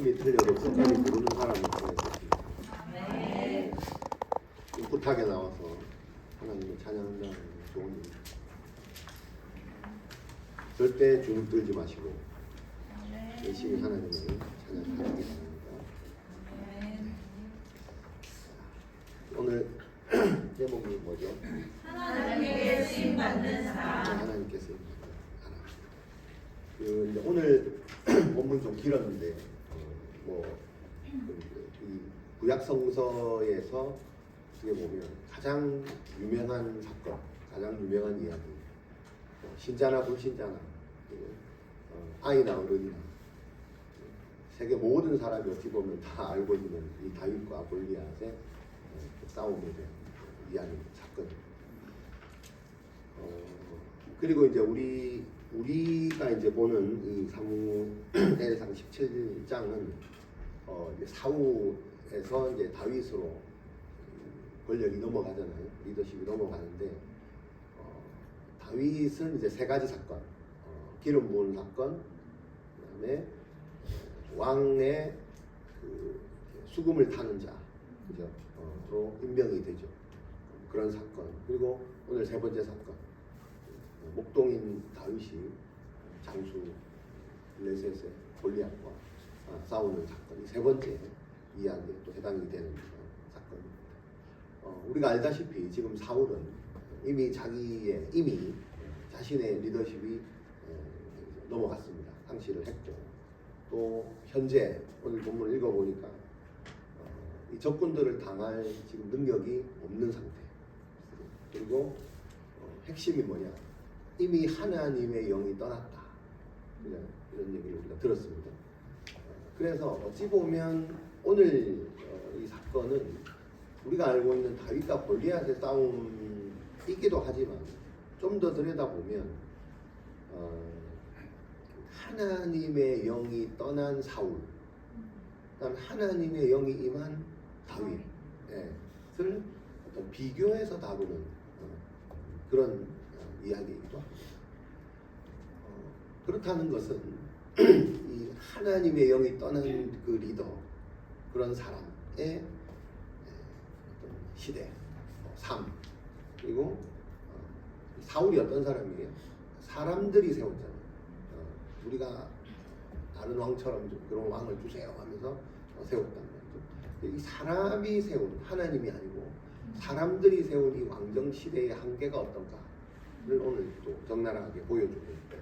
음이 틀려도 끝까지 부르는 사람이 되겠습니다. 꿋꿋하게 나와서 하나님을 찬양한다는 좋은 일입니다. 절대 주눅 들지 마시고 열심히 하나님을 찬양하시기 바랍니다. 오늘 제목이 뭐죠? 하나님께 쓰임 받는 사람. 하나님께 쓰임 받는 사람. 이제 오늘 본문 좀 길었는데 이 구약 성서에서 어떻게 보면 가장 유명한 사건, 가장 유명한 이야기, 신자나 불신자나 아이나 어른이나 세계 모든 사람이 어찌 보면 다 알고 있는 이 다윗과 골리앗의 싸움에 대한 이야기 사건입니다. 그리고 이제 우리가 이제 보는 이 사무엘상 17장은 이제 사울에서 이제 다윗으로 권력이 넘어가잖아요. 리더십이 넘어가는데 다윗은 이제 세 가지 사건, 기름 부은 사건, 그다음에 왕의 그 수금을 타는 자, 그죠? 로 임명이 되죠. 그런 사건. 그리고 오늘 세 번째 사건, 목동인 다윗이 장수 블레셋의 골리앗과 싸우는 사건이 세 번째 이야기에 또 해당이 되는 사건입니다. 우리가 알다시피 지금 사울은 이미 자신의 리더십이 넘어갔습니다. 상실을 했고, 또 현재 오늘 본문을 읽어보니까 이 적군들을 당할 지금 능력이 없는 상태. 그리고 핵심이 뭐냐? 이미 하나님의 영이 떠났다. 이런 얘기를 우리가 들었습니다. 그래서 어찌 보면 오늘 이 사건은 우리가 알고 있는 다윗과 골리앗의 싸움이기도 하지만 좀 더 들여다보면 하나님의 영이 떠난 사울, 그다음 하나님의 영이 임한 다윗을 어떤 비교해서 다루는 그런 이야기이기도 합니다. 그렇다는 것은 이 하나님의 영이 떠난 그 리더, 그런 사람의 어떤 시대, 삶, 그리고 사울이 어떤 사람이에요? 사람들이 세웠잖아요. 우리가 다른 왕처럼 좀 그런 왕을 주세요 하면서 세웠단 말이죠. 이 사람이 세운, 하나님이 아니고 사람들이 세운 이 왕정 시대의 한계가 어떤가를 오늘 또 적나라하게 보여주고 있고요.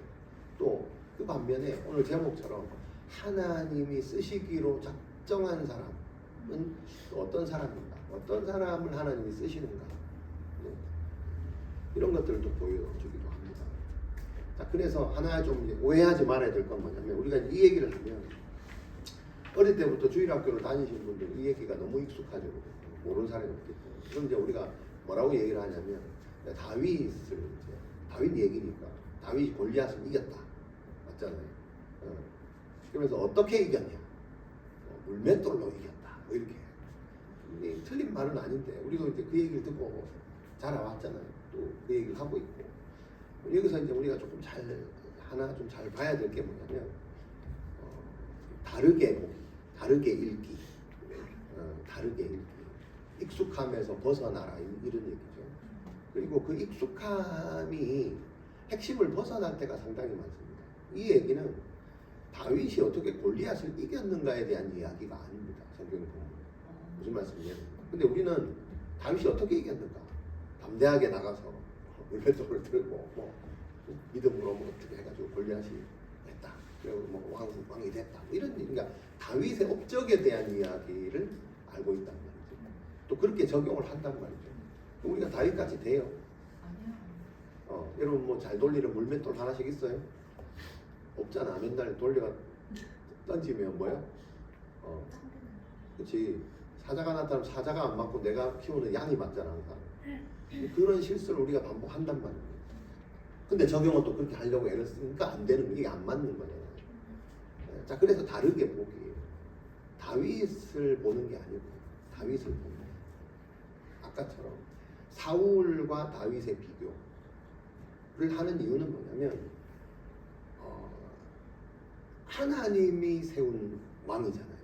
또 그 반면에 오늘 제목처럼 하나님이 쓰시기로 작정한 사람은 또 어떤 사람인가, 어떤 사람을 하나님이 쓰시는가, 이런 것들을 또 보여주기도 합니다. 자, 그래서 하나 좀 오해하지 말아야 될 건 뭐냐면, 우리가 이 얘기를 하면 어릴 때부터 주일학교를 다니신 분들 이 얘기가 너무 익숙하죠. 모르는 사람이 없기 때문에. 그럼 이제 우리가 뭐라고 얘기를 하냐면, 다윗 얘기니까 다윗이 골리앗을 이겼다, 맞잖아요. 그러면서 어떻게 이겼냐? 물맷돌로 이겼다, 뭐 이렇게. 이게 틀린 말은 아닌데 우리가 이제 그 얘기를 듣고 자라왔잖아요. 또 그 얘기를 하고 있고, 여기서 이제 우리가 조금 잘 봐야 될 게 뭐냐면, 다르게 읽기, 다르게 읽기, 익숙함에서 벗어나라, 이런 얘기죠. 그리고 그 익숙함이 핵심을 벗어날 때가 상당히 많습니다. 이 얘기는 다윗이 어떻게 골리앗을 이겼는가에 대한 이야기가 아닙니다. 성경을 보면 무슨 말씀이냐? 근데 우리는 다윗이 어떻게 이겼는가? 담대하게 나가서 물맷돌을 들고 믿음으로 어떻게 해가지고 골리앗이 됐다. 그리고 왕이 됐다. 이런, 그러니까 다윗의 업적에 대한 이야기를 알고 있단 말이죠. 또 그렇게 적용을 한단 말이죠. 우리가 다윗같이 돼요? 아니요. 여러분 잘 돌리는 물맷돌 하나씩 있어요? 없잖아. 맨날 돌려 던지면 뭐야? 그렇지. 사자가 나타나면 사자가 안 맞고 내가 키우는 양이 맞잖아, 항상. 그런 실수를 우리가 반복한단 말이에요. 근데 적용은 또 그렇게 하려고 애를 쓰니까 안 되는, 이게 안 맞는 거예요. 자, 그래서 다르게 보기. 다윗을 보는 게 아니고 다윗을 보는 거예요. 아까처럼 사울과 다윗의 비교를 하는 이유는 뭐냐면, 하나님이 세운 왕이잖아요.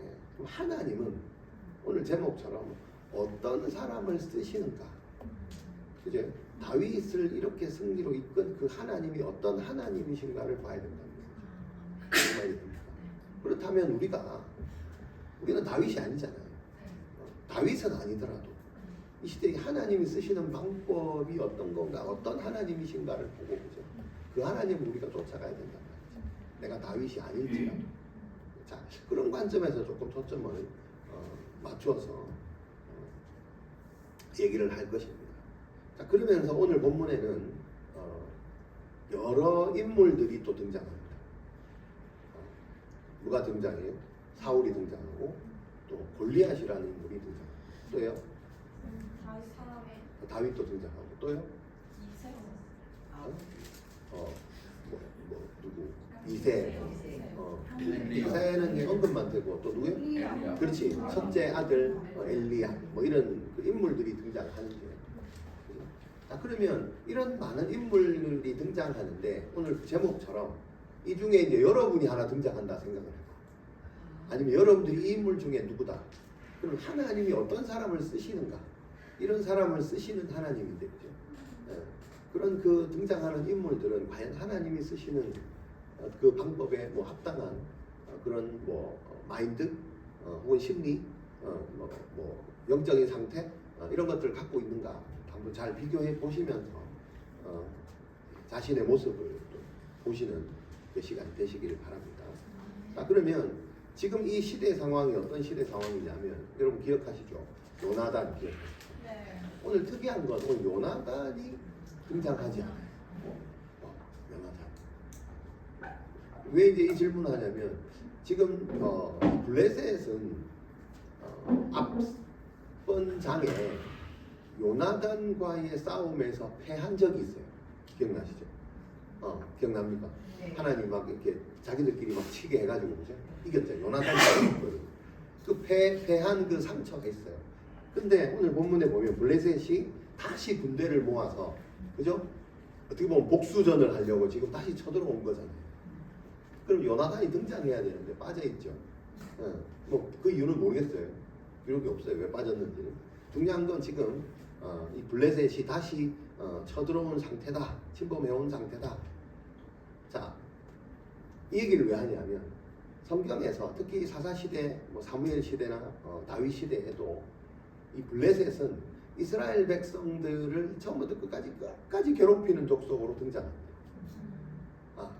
예. 그럼 하나님은 오늘 제목처럼 어떤 사람을 쓰시는가? 그죠? 다윗을 이렇게 승리로 이끈 그 하나님이 어떤 하나님이신가를 봐야 된다는 거죠. 그 말이 됩니다. 그렇다면 우리는 다윗이 아니잖아요. 다윗은 아니더라도 이 시대에 하나님이 쓰시는 방법이 어떤 건가, 어떤 하나님이신가를 보고 그죠? 그 하나님을 우리가 쫓아가야 된단 말이죠. 내가 다윗이 아닐지라도. 자, 그런 관점에서 조금 초점을 맞추어서 얘기를 할 것입니다. 자, 그러면서 오늘 본문에는 여러 인물들이 또 등장합니다. 누가 등장해요? 사울이 등장하고 또 골리앗이라는 인물이 등장합니다. 또요? 다윗 사람의 다윗도 등장하고 또요? 이세. 누구? 이세. 이세는 언급만 되고 또 누구요? 그렇지. 첫째 아들 엘리야. 뭐 이런 그 인물들이 등장하는데. 자, 그러면 이런 많은 인물들이 등장하는데 오늘 제목처럼 이 중에 이제 여러분이 하나 등장한다 생각을 해요. 아니면 여러분들이 이 인물 중에 누구다. 그럼 하나님이 어떤 사람을 쓰시는가? 이런 사람을 쓰시는 하나님인데, 그죠? 예. 그런 그 등장하는 인물들은 과연 하나님이 쓰시는 그 방법에 뭐 합당한 그런 뭐 마인드, 혹은 심리, 뭐 영적인 상태 이런 것들을 갖고 있는가 한번 잘 비교해 보시면서 자신의 모습을 또 보시는 그 시간이 되시기를 바랍니다. 자, 그러면 지금 이 시대 상황이 어떤 시대 상황이냐면 여러분 기억하시죠? 요나단 기억하시죠? 네. 오늘 특이한 건 오늘 요나단이 등장하지 않아요. 요나단. 왜 이제 이 질문을 하냐면 지금 블레셋은 앞번 장에 요나단과의 싸움에서 패한 적이 있어요. 기억나시죠? 기억납니까? 네. 하나님 막 이렇게 자기들끼리 막 치게 해가지고 그죠? 이겼죠. 요나단이 이겼거든요. 그 패한 그 상처가 있어요. 근데 오늘 본문에 보면 블레셋이 다시 군대를 모아서 그죠? 어떻게 보면 복수전을 하려고 지금 다시 쳐들어온 거잖아요. 그럼 요나단이 등장해야 되는데 빠져있죠. 뭐 그 이유는 모르겠어요. 기록이 없어요. 왜 빠졌는지는. 중요한 건 지금 이 블레셋이 다시 쳐들어온 상태다. 침범해온 상태다. 자, 이 얘기를 왜 하냐면 성경에서 특히 사사시대, 뭐 사무엘 시대나 다윗 시대에도 이 블레셋은 이스라엘 백성들을 처음부터 끝까지 괴롭히는 족속으로 등장합니다.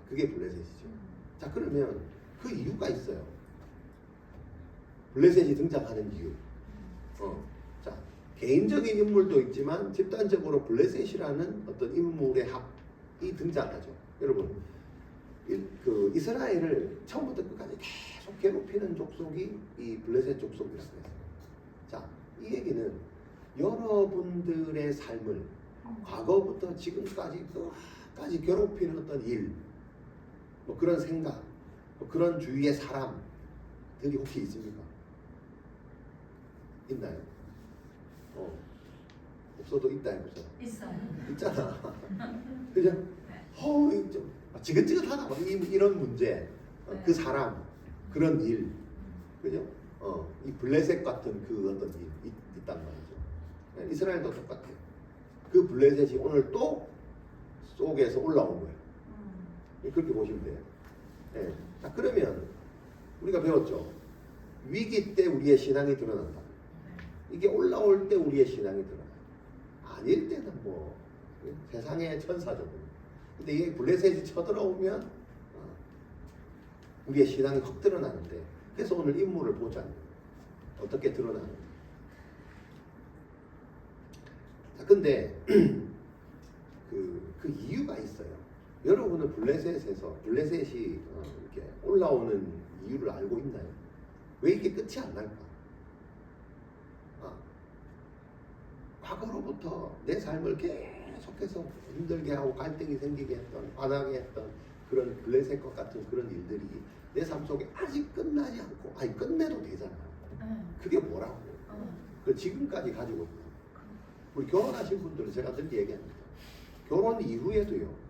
그게 블레셋이죠. 자, 그러면 그 이유가 있어요. 블레셋이 등장하는 이유. 자, 개인적인 인물도 있지만 집단적으로 블레셋이라는 어떤 인물의 합이 등장하죠. 여러분, 그 이스라엘을 처음부터 끝까지 계속 괴롭히는 족속이 이 블레셋 족속이라고 했어요. 자, 이 얘기는 여러분들의 삶을 과거부터 지금까지 끝까지 괴롭히는 어떤 일, 뭐 그런 생각, 뭐 그런 주위의 사람들이 혹시 있습니까? 있나요? 없어도 있다 해보세요. 있어요. 있잖아. 그죠? 좀 지긋지긋하다. 이런 문제, 그 사람, 그런 일, 그죠? 이 블레셋 같은 그 어떤 일 있단 말이죠. 이스라엘도 똑같아요. 그 블레셋이 오늘 또 속에서 올라온 거예요. 그렇게 보시면 돼요. 네. 자, 그러면 우리가 배웠죠. 위기 때 우리의 신앙이 드러난다. 이게 올라올 때 우리의 신앙이 드러나요. 아닐 때는 뭐 세상의 천사죠. 근데 이게 블레셋이 쳐들어오면 우리의 신앙이 확 드러나는데, 그래서 오늘 인물을 보자는 어떻게 드러나는지. 자, 근데 그 이유가 있어요. 여러분은 블레셋이 이렇게 올라오는 이유를 알고 있나요? 왜 이게 끝이 안 날까? 과거로부터 내 삶을 계속해서 힘들게 하고 갈등이 생기게 했던, 반항게 했던 그런 블레셋과 같은 그런 일들이 내 삶 속에 아직 끝나지 않고, 끝내도 되잖아. 그게 뭐라고? 그 지금까지 가지고 있는. 우리 결혼하신 분들은 제가 늘 얘기합니다. 결혼 이후에도요,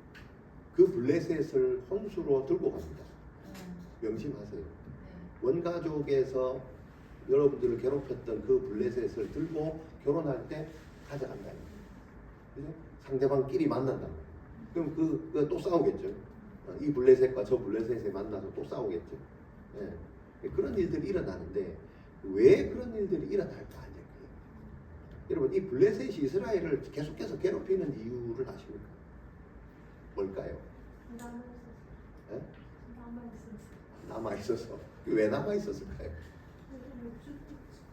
그 블레셋을 혼수로 들고 갑니다. 명심하세요. 원가족에서 여러분들을 괴롭혔던 그 블레셋을 들고 결혼할 때 가져간다. 그죠? 상대방끼리 만난다. 그럼 그 또 싸우겠죠. 이 블레셋과 저 블레셋에 만나서 또 싸우겠죠. 예. 그런 일들이 일어나는데 왜 그런 일들이 일어날까? 여러분 이 블레셋이 이스라엘을 계속해서 괴롭히는 이유를 아십니까? 뭘까요? 예? 남아 있어서. 왜 남아 있었을까요?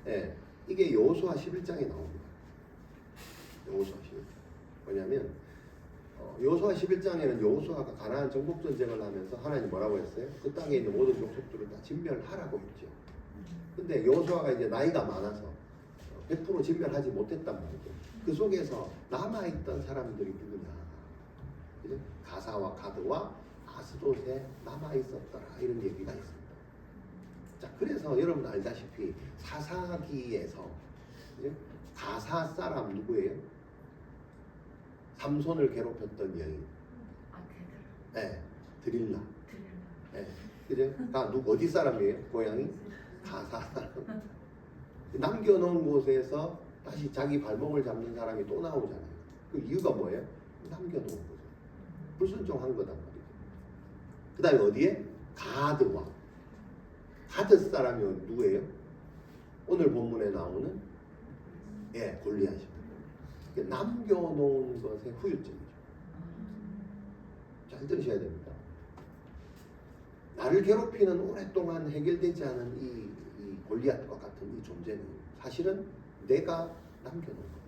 예, 이게 여호수아 11장에 나옵니다. 여호수아 11장. 뭐냐면 여호수아 11장에는 여호수아가 가나안 정복 전쟁을 하면서 하나님 뭐라고 했어요? 그 땅에 있는 모든 족속들을 다 진멸하라고 했죠. 근데 여호수아가 이제 나이가 많아서 100% 진멸하지 못했단 말이죠. 그 속에서 남아있던 사람들이 누구냐? 그죠? 가사와 가드와 아스돗에 남아있었더라. 이런 얘기가 있습니다. 자, 그래서 여러분 알다시피 사사기에서 가사 사람 누구예요? 삼손을 괴롭혔던 여인. 네, 드릴라. 네, 그죠? 어디 사람이에요? 고향이? 가사 사람. 남겨놓은 곳에서 다시 자기 발목을 잡는 사람이 또 나오잖아요. 그 이유가 뭐예요? 남겨놓은 거죠. 불순종한 거단 말이죠. 그 다음에 어디에? 가드와. 가드 사람이 누구예요? 오늘 본문에 나오는 골리앗입니다. 남겨놓은 것의 후유증이죠. 잘 들으셔야 됩니다. 나를 괴롭히는 오랫동안 해결되지 않은 이 골리앗과 같은 이 존재는 사실은 내가 남겨놓은 겁니다.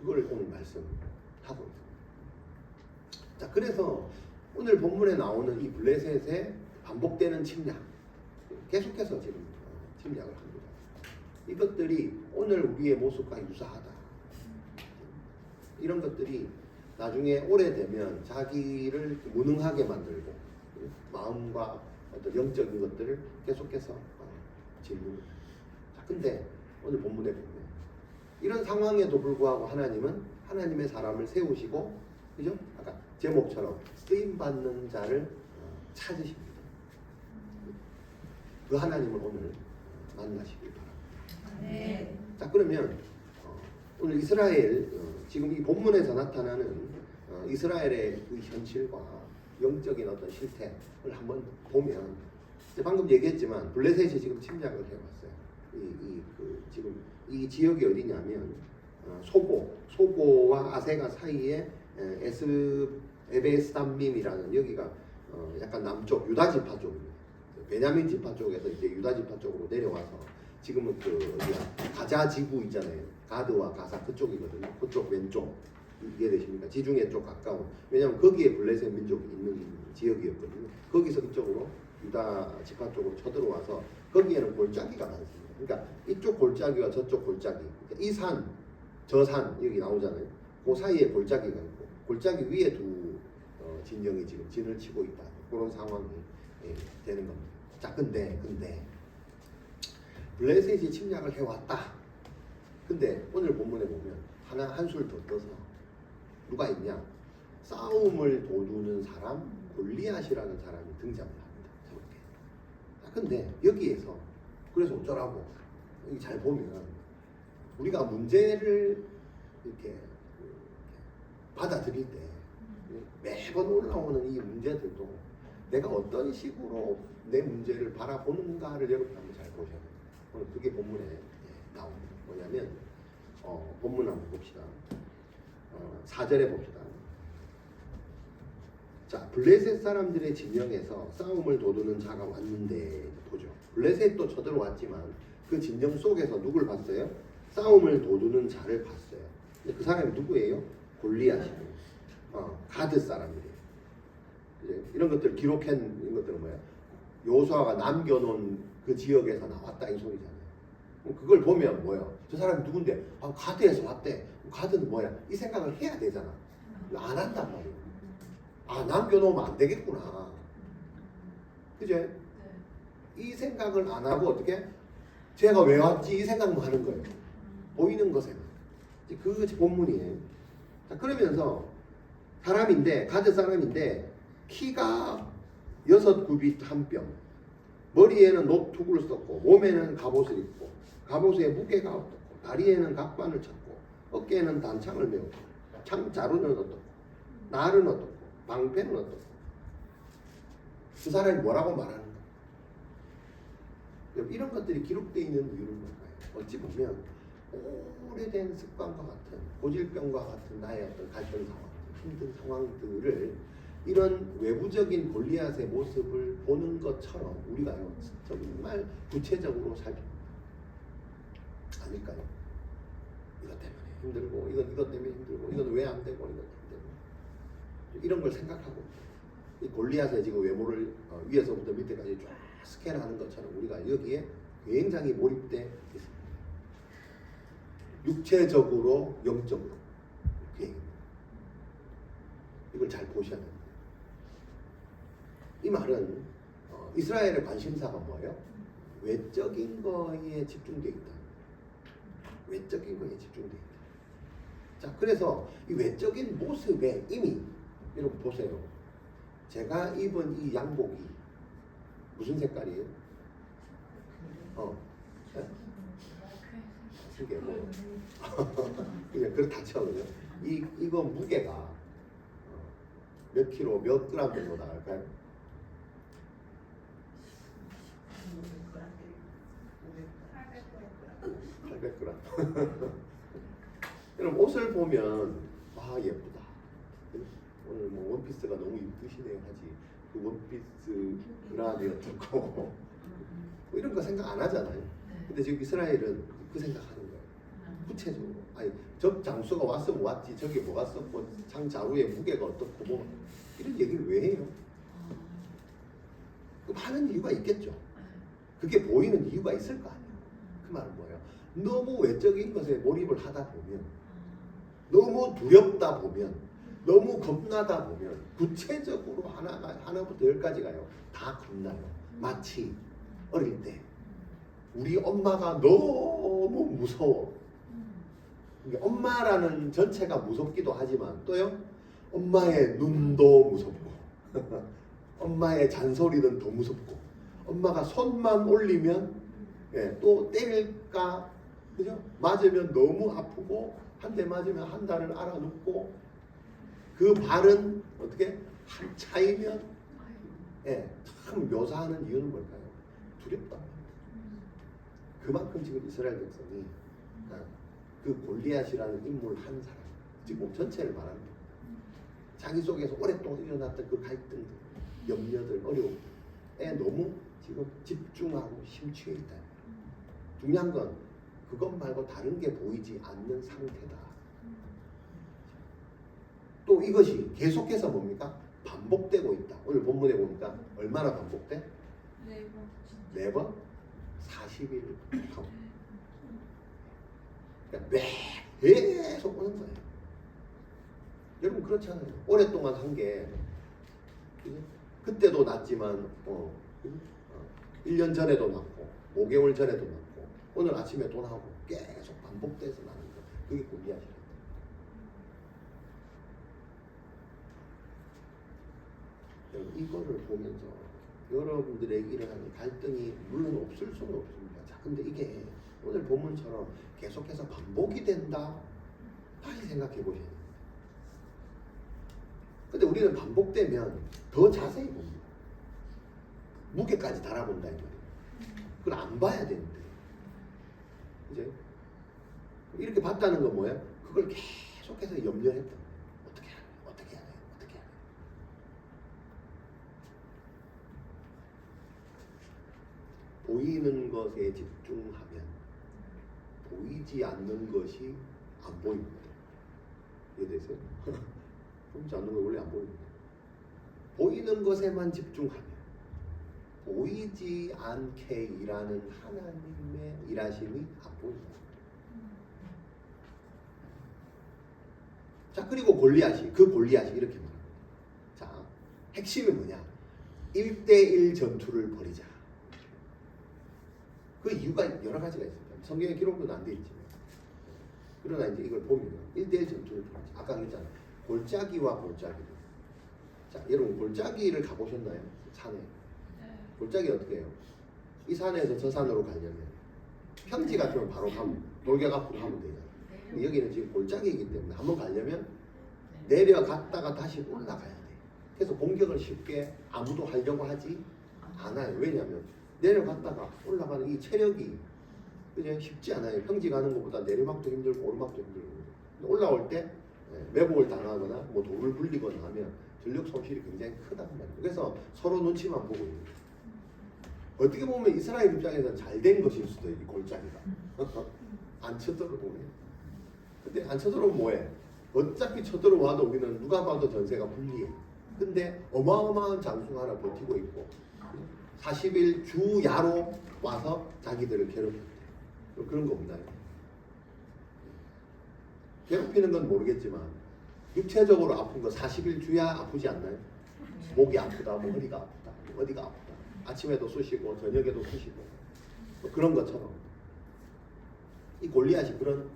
그걸 오늘 말씀하고 있습니다. 자, 그래서 오늘 본문에 나오는 이 블레셋의 반복되는 침략, 계속해서 지금 침략을 합니다. 이것들이 오늘 우리의 모습과 유사하다. 이런 것들이 나중에 오래되면 자기를 무능하게 만들고 마음과 어떤 영적인 것들을 계속해서 짓는. 자, 근데 오늘 본문에 보면 이런 상황에도 불구하고 하나님은 하나님의 사람을 세우시고, 그죠? 아까 제목처럼 쓰임 받는 자를 찾으십니다. 그 하나님을 오늘 만나시길 바랍니다. 네. 자, 그러면 오늘 이스라엘 지금 이 본문에서 나타나는 이스라엘의 그 현실과 영적인 어떤 실태를 한번 보면, 방금 얘기했지만 블레셋이 지금 침략을 해왔어요. 지금 이 지역이 어디냐면 소고와 아세가 사이에 에베스담밈이라는 여기가 약간 남쪽 유다 지파 쪽입니다. 베냐민 지파 쪽에서 이제 유다 지파 쪽으로 내려와서 지금은 가자 지구 있잖아요. 가드와 가사 그쪽이거든요. 그쪽 왼쪽. 이해되십니까? 지중해 쪽 가까운. 왜냐하면 거기에 블레셋 민족이 있는 지역이었거든요. 거기서 이쪽으로 유다 지파 쪽으로 쳐들어와서 거기에는 골짜기가 많습니다. 그러니까 이쪽 골짜기와 저쪽 골짜기, 그러니까 이 산, 저 산 여기 나오잖아요. 그 사이에 골짜기가 있고 골짜기 위에 두 진영이 지금 진을 치고 있다. 그런 상황이 되는 겁니다. 자, 근데 블레셋이 침략을 해왔다. 근데 오늘 본문에 보면 한술 더 떠서 누가 있냐? 싸움을 도두는 사람 골리앗이라는 사람이 등장을 합니다. 저렇게. 자, 근데 여기에서 그래서 어쩌라고? 여기 잘 보면 우리가 문제를 이렇게 받아들일 때 매번 올라오는 이 문제들도 내가 어떤 식으로 내 문제를 바라보는가를 여러분 한번 잘 보셔야 돼요. 오늘 그게 본문에 나옵니다. 뭐냐면 본문 한번 봅시다. 4절에 봅시다. 자, 블레셋 사람들의 진영에서 싸움을 도두는 자가 왔는데 보죠. 블레셋도 쳐들어왔지만 그 진영 속에서 누굴 봤어요? 싸움을 도두는 자를 봤어요. 근데 그 사람이 누구예요? 골리앗이에요. 가드 사람이래요. 이런 것들 기록한 것들은 뭐야? 여호수아가 남겨놓은 그 지역에서 나왔다 이 소리잖아요. 그걸 보면 뭐야? 저 사람이 누군데? 가드에서 왔대. 가드는 뭐야? 이 생각을 해야 되잖아. 안 한단 말이야. 남겨놓으면 안 되겠구나. 그죠? 네. 이 생각을 안 하고 어떻게? 제가 왜 왔지? 이 생각만 하는 거예요. 보이는 것에. 그 본문이에요. 자, 그러면서 사람인데, 가드 사람인데 키가 6규빗 1뼘, 머리에는 노툭을 썼고 몸에는 갑옷을 입고 갑옷에 무게가 어떻고 다리에는 각관을 찼고 어깨에는 단창을 메웠고 창자루는 어떻고 날은 어떻고 방패는 어떻고 그 사람이 뭐라고 말하는 거야. 이런 것들이 기록되어 있는 이유는 뭘까요? 어찌 보면 오래된 습관과 같은 고질병과 같은 나의 어떤 갈등 상황, 힘든 상황들을 이런 외부적인 골리앗의 모습을 보는 것처럼 우리가요 정말 구체적으로 살펴봅니다. 아닐까요? 이것 때문에 힘들고 이것 때문에 힘들고 이건 왜 안 되고 이것 때문에 이런 걸 생각하고 이 골리앗의 지금 외모를 위에서부터 밑에까지 쫙 스캔하는 것처럼 우리가 여기에 굉장히 몰입돼 있습니다. 육체적으로 영적으로 그 얘기입니다. 이걸 잘 보셔야 됩니다. 이 말은 이스라엘의 관심사가 뭐예요? 외적인 거에 집중되어 있다. 외적인 거에 집중되어 있다. 자, 그래서 이 외적인 모습에 이미 여러분 보세요. 제가 입은 이 양복이 무슨 색깔이에요? 네? 이게 뭐 그냥 그렇다 쳐 그죠? 이거 무게가 몇 킬로, 몇 그램 정도 나갈까요? 800g. 여러분 옷을 보면 아 예쁘다. 오늘 뭐 원피스가 너무 이쁘시네요 하지 그 원피스 그람이 어떻고 뭐 이런 거 생각 안 하잖아요. 근데 지금 이스라엘은 그 생각하는 거예요. 구체적으로. 아니 저 장수가 왔으면 왔지 저게 뭐가 썼고 장자루의 무게가 어떻고 뭐 이런 얘기를 왜 해요? 그럼 하는 이유가 있겠죠. 그게 보이는 이유가 있을 거 아니에요. 그 말은 뭐예요? 너무 외적인 것에 몰입을 하다 보면 너무 두렵다 보면 너무 겁나다 보면 구체적으로 하나부터 열까지가요 다 겁나요. 마치 어릴 때 우리 엄마가 너무 무서워. 엄마라는 전체가 무섭기도 하지만 또요 엄마의 눈도 무섭고 엄마의 잔소리는 더 무섭고 엄마가 손만 올리면 또 때릴까 그죠? 맞으면 너무 아프고 한 대 맞으면 한 달을 알아눕고 그 발은 어떻게 한 차이면 참 묘사하는 이유는 뭘까요? 두렵다. 그만큼 지금 이스라엘 백성이 그 골리앗이라는 인물 한 사람 지금 전체를 말합니다. 자기 속에서 오랫동안 일어났던 그 갈등들, 염려들, 어려움에 너무 지금 집중하고 심취해 있다. 중요한 건 그것 말고 다른 게 보이지 않는 상태다. 또 이것이 계속해서 뭡니까? 반복되고 있다. 오늘 본문에 보니까 얼마나 반복돼? 4번. 4번? 40일 하고. 그러니까 계속 오는 거예요. 여러분 그렇잖아요. 오랫동안 한 게 그때도 났지만 1년 전에도 났고 5개월 전에도 났고 오늘 아침에 또 나오고 계속 반복돼서 나는 거. 그게 골리앗이에요. 이거를 보면서 여러분들에게 일어나는 갈등이 물론 없을 수는 없습니다. 자, 근데 이게 오늘 본문처럼 계속해서 반복이 된다. 다시 생각해 보셔야 돼요. 근데 우리는 반복되면 더 자세히 봅니다. 무게까지 달아본다 이 말이에요. 그걸 안 봐야 되는데. 이제 이렇게 봤다는 건 뭐예요? 그걸 계속해서 염려했던 거예요. 어떻게 해야 돼? 어떻게 해야 돼? 어떻게 해야 돼? 보이는 것에 집중하면 보이지 않는 것이 안 보입니다. 이해되세요? 보이지 않는 건 원래 안 보입니다. 보이는 것에만 집중하면 보이지 않게 일하는 하나님의 일하심이 안 보입니다. 자, 그리고 골리앗이 이렇게 말합니다. 자, 핵심이 뭐냐? 1대1 전투를 벌이자. 그 이유가 여러 가지가 있습니다. 성경에 기록은 안 돼 있지만. 그러나 이제 이걸 보면 1대1 전투를 벌이자. 아까 그랬잖아요. 골짜기와 골짜기. 자, 여러분 골짜기를 가보셨나요? 산에. 골짜기 어떻게 해요? 이 산에서 저 산으로 가려면 평지 같으면 바로 가면 돌격 앞으로 가면 되잖아. 근데 여기는 지금 골짜기이기 때문에 한번 가려면 내려갔다가 다시 올라가야 돼. 그래서 공격을 쉽게 아무도 하려고 하지 않아요. 왜냐하면 내려갔다가 올라가는 이 체력이 그냥 쉽지 않아요. 평지 가는 것보다 내리막도 힘들고 오르막도 힘들고. 근데 올라올 때 매복을 당하거나 뭐 돌을 굴리거나 하면 전력 손실이 굉장히 크단 말이에요. 그래서 서로 눈치만 보고 있는 거예요. 어떻게 보면 이스라엘 입장에서는 잘 된 것일 수도 있고 골짜기가 안 쳐들어오네. 근데 안 쳐들어오면 뭐해? 어차피 쳐들어와도 우리는 누가 봐도 전세가 불리해. 근데 어마어마한 장수가 하나 버티고 있고 40일 주야로 와서 자기들을 괴롭혔대. 그런 거 없나요? 괴롭히는 건 모르겠지만 육체적으로 아픈 거 40일 주야 아프지 않나요? 목이 아프다, 뭐 허리가 아프다, 어디가 아프다. 아침에도 쑤시고 저녁에도 쑤시고 뭐 그런 것처럼 이 골리앗이 그런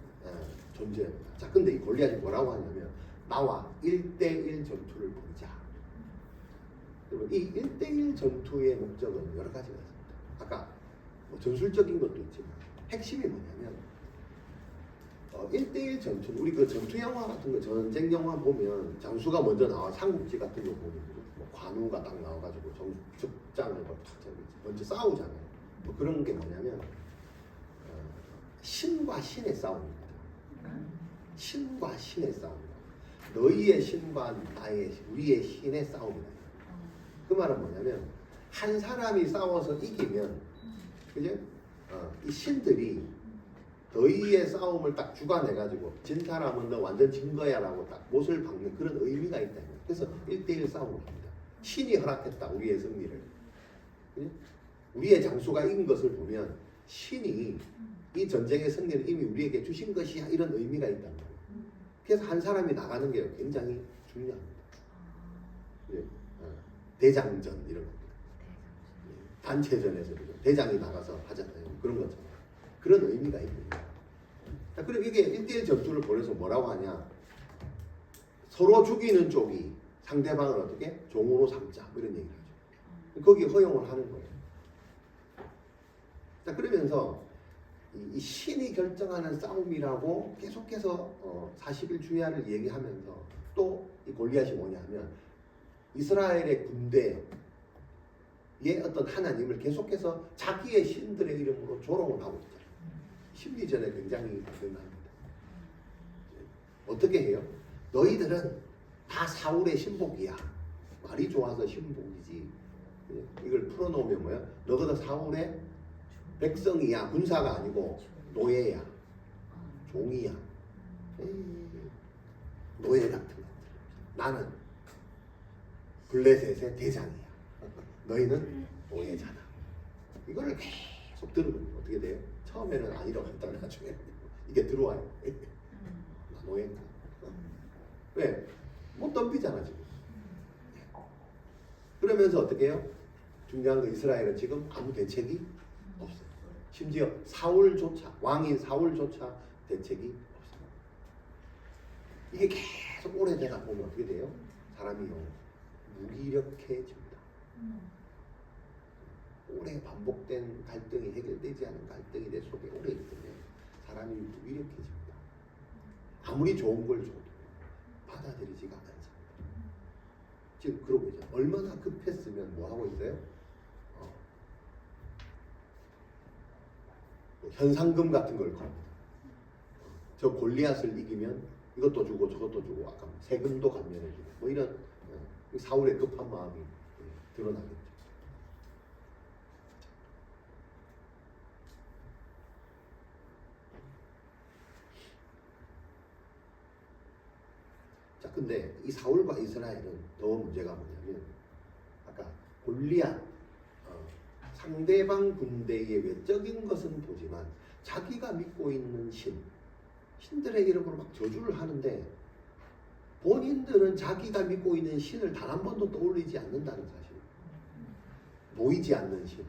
존재입니다. 자, 근데 이 골리앗이 뭐라고 하냐면 나와 1대1 전투를 벌이자. 여러분, 이 1대1 전투의 목적은 여러 가지가 있습니다. 아까 뭐 전술적인 것도 있지만 핵심이 뭐냐면 1대1 전투, 우리 그 전투 영화 같은 거, 전쟁 영화 보면 장수가 먼저 나와. 삼국지 같은 거 보면 뭐 관우가 딱 나와가지고 적장을 먼저 싸우잖아요. 뭐 그런 게 뭐냐면 신과 신의 싸움입니다. 신과 신의 싸움이다. 너희의 신과 우리의 신의 싸움이다. 그 말은 뭐냐면 한 사람이 싸워서 이기면 그죠? 이 신들이 너희의 싸움을 딱 주관해가지고 진 사람은 너 완전 진 거야라고 딱 못을 박는 그런 의미가 있다. 그래서 1대1 싸움을 합니다. 신이 허락했다 우리의 승리를. 그죠? 우리의 장수가 이긴 것을 보면 신이 이 전쟁의 승리를 이미 우리에게 주신 것이야 이런 의미가 있단 말이에요. 그래서 한 사람이 나가는 게 굉장히 중요합니다. 그죠? 대장전 이런 겁니다. 단체전에서 대장이 나가서 하잖아요. 그런 것처럼. 그런 의미가 있는 거예요. 자, 그럼 이게 1대1 전투를 벌여서 뭐라고 하냐? 서로 죽이는 쪽이 상대방을 어떻게? 종으로 삼자. 뭐 이런 얘기를 하죠. 거기에 허용을 하는 거예요. 자, 그러면서 이 신이 결정하는 싸움이라고 계속해서 40일 주야를 얘기하면서 또 이 골리앗이 뭐냐면 이스라엘의 군대의 어떤 하나님을 계속해서 자기의 신들의 이름으로 조롱을 하고 있죠. 심리전에 굉장히 대단합니다. 어떻게 해요? 너희들은 다 사울의 신복이야. 말이 좋아서 신복이지. 이걸 풀어놓으면 뭐야? 너희들 사울의 백성이야. 군사가 아니고 노예야. 종이야. 노예 같은 것들. 나는 블레셋의 대장이야. 너희는 노예잖아. 이거를 계속 들으면 어떻게 돼요? 처음에는 아니라고 했다가 나중에 이게 들어와요. 나 노예인가? 왜? 못 덤비잖아 지금. 그러면서 어떻게 해요? 중요한 거 이스라엘은 지금 아무 대책이 없어요. 심지어 사울조차 왕인 사울조차 대책이 없어요. 이게 계속 오래되다 보면 어떻게 돼요? 사람이요 무기력해집니다. 오래 반복된 갈등이 해결되지 않은 갈등이 내 속에 오래 있기 때문에 사람이 무기력해집니다. 아무리 좋은 걸 줘도 받아들이지가 않습니다. 지금 그러고 있죠. 얼마나 급했으면 뭐 하고 있어요? 현상금 같은 걸 겁니다. 저 골리앗을 이기면 이것도 주고 저것도 주고 아까 세금도 감면해주고 뭐 이런 사울의 급한 마음이 드러나겠죠. 자, 근데 이 사울과 이스라엘은 더 문제가 뭐냐면 아까 골리앗 상대방 군대의 외적인 것은 보지만 자기가 믿고 있는 신들의 이름으로 막 저주를 하는데 본인들은 자기가 믿고 있는 신을 단 한 번도 떠올리지 않는다는 사실. 보이지 않는 신.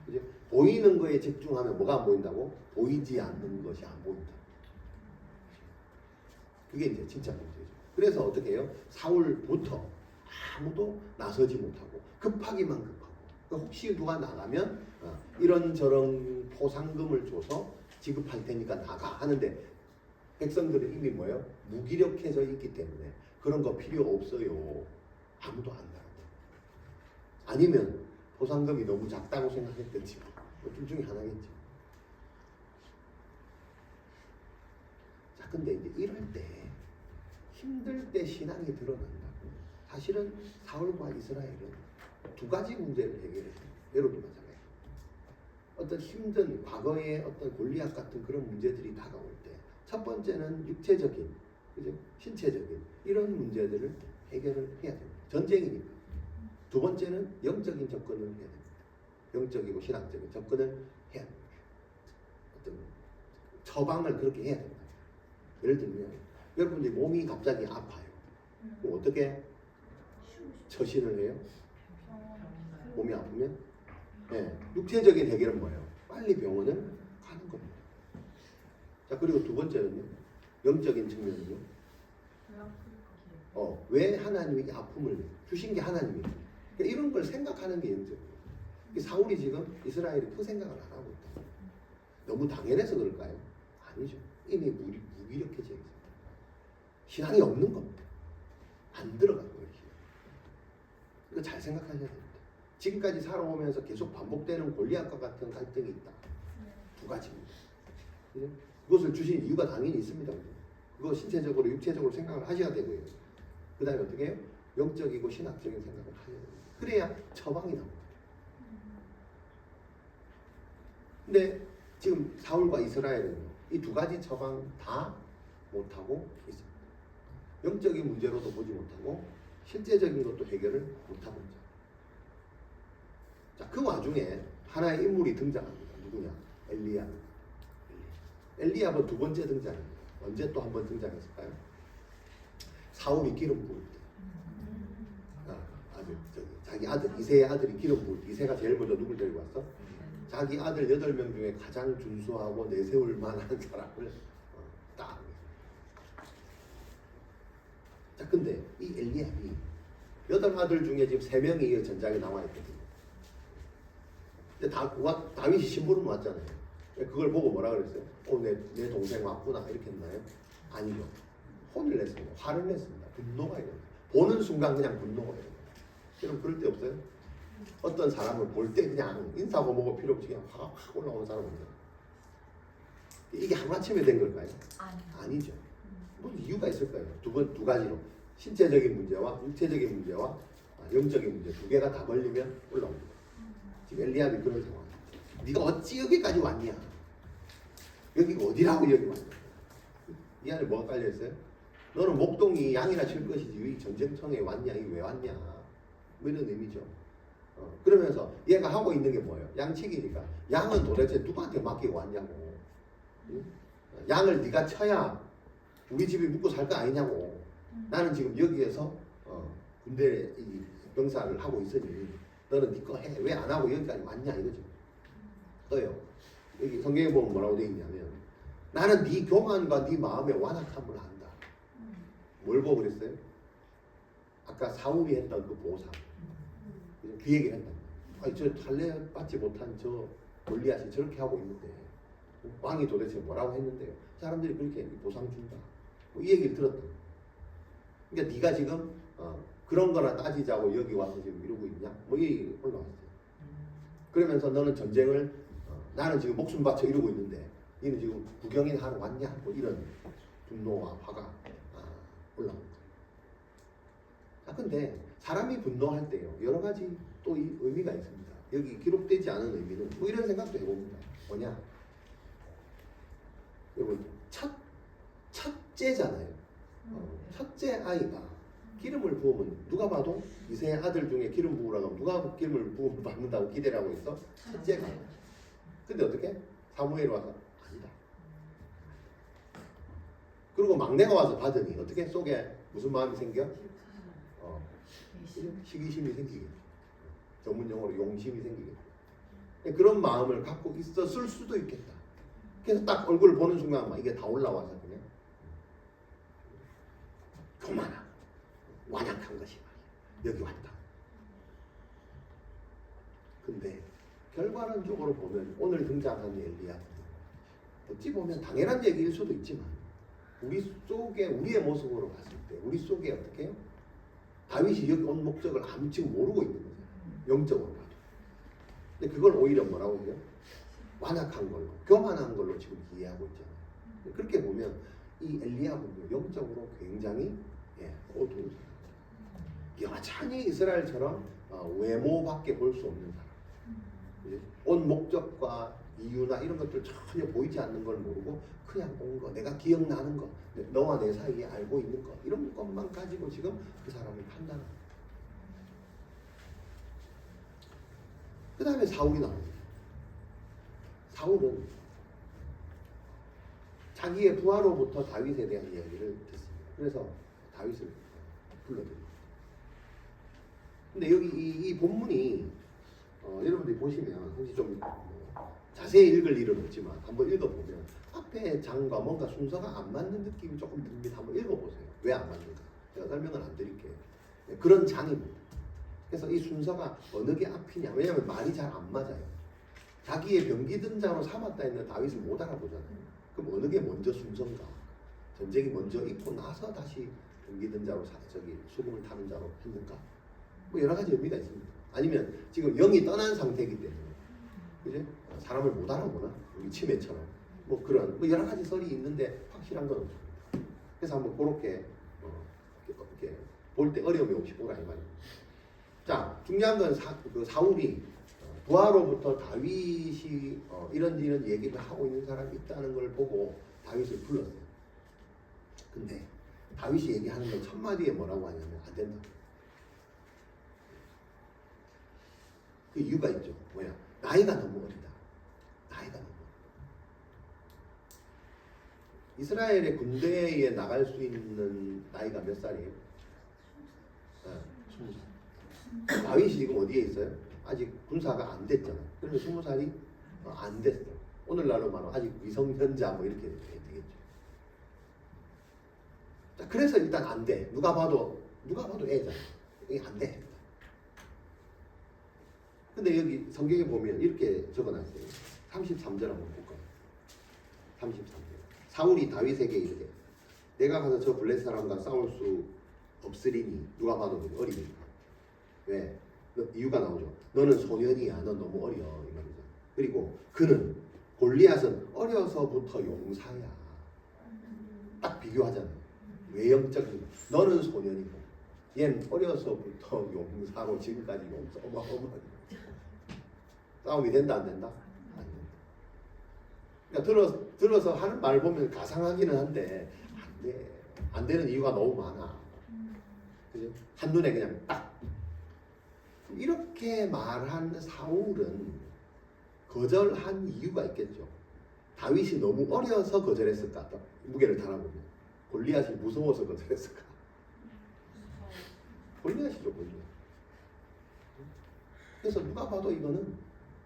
그죠? 보이는 거에 집중하면 뭐가 안 보인다고? 보이지 않는 것이 안 보인다. 그게 이제 진짜 문제죠. 그래서 어떻게 해요? 사울부터 아무도 나서지 못하고 급하기만 급하고 혹시 누가 나가면 이런저런 포상금을 줘서 지급할 테니까 나가 하는데 백성들은 이미 뭐예요? 무기력해져 있기 때문에 그런 거 필요 없어요. 아무도 안 나가고. 아니면 포상금이 너무 작다고 생각했겠지. 둘 중에 하나겠지. 자, 근데 이제 이럴 때 힘들 때 신앙이 드러난다고. 사실은 사울과 이스라엘은 두 가지 문제를 해결했어요. 예로도 마찬가지. 어떤 힘든 과거의 어떤 골리앗 같은 그런 문제들이 다가올 때, 첫 번째는 육체적인, 그죠? 신체적인 이런 문제들을 해결을 해야 됩니다. 전쟁이니까. 두 번째는 영적인 접근을 해야 됩니다. 영적이고 신학적인 접근을 해야 됩니다. 어떤 처방을 그렇게 해야 됩니다. 예를 들면 여러분들이 몸이 갑자기 아파요. 그럼 어떻게 처신을 해요? 몸이 아프면? 네, 육체적인 해결은 뭐예요? 빨리 병원을 가는 겁니다. 자, 그리고 두 번째는요, 영적인 측면은요. 왜 하나님이 이 아픔을 주신 게 하나님이에요. 그러니까 이런 걸 생각하는 게 영적이에요. 사울이 지금 이스라엘이 그 생각을 안 하고 있다. 너무 당연해서 그럴까요? 아니죠. 이미 무기력해져 있습니다. 신앙이 없는 겁니다. 안 들어간 거예요. 이거 잘 생각하셔야 됩니다. 지금까지 살아오면서 계속 반복되는 골리앗과 같은 갈등이 있다. 두 가지입니다. 그것을 주신 이유가 당연히 있습니다. 그거 신체적으로 육체적으로 생각을 하셔야 되고요. 그 다음에 어떻게 해요? 영적이고 신학적인 생각을 하셔야 됩니다. 그래야 처방이 나옵니다. 근데 지금 사울과 이스라엘은 이 두 가지 처방 다 못하고 있습니다. 영적인 문제로도 보지 못하고 실제적인 것도 해결을 못하고 있죠. 자, 그 와중에 하나의 인물이 등장합니다. 누구냐? 엘리압. 엘리압은 두 번째 등장입니다. 언제 또 한 번 등장했을까요? 사울이 기름 부을 때. 자기 아들 이새의 아들이 기름 부을 때. 이새가 제일 먼저 누굴 데리고 왔어? 자기 아들 8명 중에 가장 준수하고 내세울 만한 사람을 딱. 자, 근데 이 엘리압이 8아들 중에 지금 3명이 전장에 나와 있거든요. 근데 다윗이 심부름 왔잖아요. 그걸 보고 뭐라 그랬어요? 내 동생 왔구나 이렇게 했나요? 아니죠. 혼을 냈습니다. 화를 냈습니다. 분노가 일어나요. 보는 순간 그냥 분노가 일어나요. 여러분 그럴 때 없어요? 어떤 사람을 볼 때 그냥 인사고모고 필요 없이 그냥 화가 확 올라오는 사람 없나요? 이게 하루아침에 된 걸까요? 아니죠. 무슨 이유가 있을까요? 두 가지로 신체적인 문제와 육체적인 문제와 영적인 문제 두 개가 다 걸리면 올라옵니다. 지금 엘리압이 그런 상황이에요. 네가 어찌 여기까지 왔냐? 여기가 어디라고 여기 왔냐? 이 안에 뭐가 깔려있어요? 너는 목동이 양이나 칠 것이지 왜 전쟁터에 왔냐? 이게 왜 왔냐? 뭐 이런 의미죠. 그러면서 얘가 하고 있는 게 뭐예요? 양치기니까 양은 도대체 누구한테 맡기고 왔냐고. 응? 양을 네가 쳐야 우리 집이 묵고 살 거 아니냐고. 나는 지금 여기에서 군대 병사를 하고 있으니 너는 네 거 해. 왜 안 하고 여기까지 왔냐 이거죠. 또요. 여기 성경에 보면 뭐라고 되어 있냐면 나는 네 교만과 네 마음의 완악함을 안다. 뭘 보고 그랬어요? 아까 사울이 했던 그 보상. 그 얘기를 했다. 아니 저 탈레 받지 못한 저 골리앗이 저렇게 하고 있는데 왕이 도대체 뭐라고 했는데요? 사람들이 그렇게 보상 준다. 이 얘기를 들었다. 그러니까 네가 지금 그런 거나 따지자고 여기 와서 지금 이러고 있냐? 뭐 이 올라왔어요. 그러면서 너는 전쟁을 나는 지금 목숨 바쳐 이러고 있는데 너는 지금 구경이나 하러 왔냐? 뭐 이런 분노와 화가 올라옵니다. 근데 사람이 분노할 때요 여러 가지 또 의미가 있습니다. 여기 기록되지 않은 의미는 뭐 이런 생각도 해봅니다. 뭐냐? 여러분 첫째잖아요. 첫째 아이가 기름을 부으면 누가 봐도 이새의 아들 중에 기름 부으라고 하면 누가 기름을 부음을 받는다고 기대를 하고 있어? 첫째가. 근데 어떻게? 사무엘이 와서 아니다. 그리고 막내가 와서 받으니 어떻게 속에 무슨 마음이 생겨? 시기심이 생기겠죠. 전문 용어로 용심이 생기겠죠. 그런 마음을 갖고 있었을 수도 있겠다. 그래서 딱 얼굴을 보는 순간 막 이게 다 올라와서 그냥 교만하고 완악한 것이 여기 왔다. 결과론적으로 보면 오늘 등장하는 엘리야 어찌 보면 당연한 얘기일 수도 있지만 우리 속에 우리의 모습으로 봤을 때 우리 속에 어떻게 해요? 다윗이 여기 온 목적을 아무 지금 모르고 있는 거죠. 영적으로 봐도. 근데 그걸 오히려 뭐라고 해요? 완악한 걸로, 교만한 걸로 지금 이해하고 있잖아요. 그렇게 보면 이 엘리야도 영적으로 굉장히 어두운 사람. 여전히 이스라엘처럼 외모밖에 볼 수 없는 사람. 그치? 온 목적과 이유나 이런 것들 전혀 보이지 않는 걸 모르고 그냥 온 거, 내가 기억나는 거, 너와 내 사이에 알고 있는 거 이런 것만 가지고 지금 그 사람을 판단합니다. 그 다음에 사울이 나옵니다. 사울은 자기의 부하로부터 다윗에 대한 이야기를 듣습니다. 그래서 다윗을 불러드립니다. 근데 여기 이 본문이 여러분들이 보시면 혹시 좀 자세히 읽을 일은 없지만 한번 읽어보면 앞에 장과 뭔가 순서가 안 맞는 느낌이 조금 듭니다. 한번 읽어보세요. 왜 안 맞는가? 제가 설명은 안 드릴게요. 그런 장입니다. 그래서 이 순서가 어느 게 앞이냐? 왜냐하면 말이 잘 안 맞아요. 자기의 병기든자로 삼았다 했는 다윗을 못 알아보잖아요. 그럼 어느 게 먼저 순서인가? 전쟁이 먼저 있고 나서 다시 병기든자로 수금을 타는 자로 했는가? 뭐 여러 가지 의미가 있습니다. 아니면 지금 영이 떠난 상태이기 때문에 그죠? 사람을 못 알아보나? 우리 치매처럼 뭐 그런 뭐 여러 가지 설이 있는데 확실한 건 없습니다. 그래서 한번 그렇게 이렇게 볼 때 어려움이 없이 보라 이 말입니다. 자, 중요한 건 사울이 부하로부터 다윗이 이런 얘기를 하고 있는 사람이 있다는 걸 보고 다윗을 불렀어요. 근데 다윗이 얘기하는 건 첫 마디에 뭐라고 하냐면 안 된다. 그 이유가 있죠. 뭐야? 나이가 너무 어리다. 나이가 너무 어리다. 이스라엘의 군대에 나갈 수 있는 나이가 몇 살이에요? 20살. 다윗이 지금 어디에 있어요? 아직 군사가 안 됐잖아. 그래서 20살이 안 됐어. 오늘날로 말하면 아직 미성년자 뭐 이렇게 되겠죠. 자, 그래서 일단 안 돼. 누가 봐도 애잖아. 이게 안 돼. 근데 여기 성경에 보면 이렇게 적어놨어요. 33절 한번 볼까요? 33절. 사울이 다윗에게 이르되 내가 가서 저 블레셋 사람과 싸울 수 없으리니 누가 봐도 어리니까. 왜? 이유가 나오죠. 너는 소년이야. 넌 너무 어려. 이 말이죠. 그리고 그는 골리앗은 어려서부터 용사야. 딱 비교하잖아요. 외형적인 거. 너는 소년이고 얘는 어려서부터 용사로 지금까지 용사. 어마어마하게. 싸움이 된다 안 된다? 안 된다. 그러니까 들어서 하는 말 보면 가상하기는 한데 안 돼. 안 되는 이유가 너무 많아. 그죠? 한눈에 그냥 딱. 이렇게 말한 사울은 거절한 이유가 있겠죠. 다윗이 너무 어려서 거절했을까? 무게를 달아보면 골리앗이 무서워서 거절했을까? 골리앗이죠, 골리앗. 그래서 누가 봐도 이거는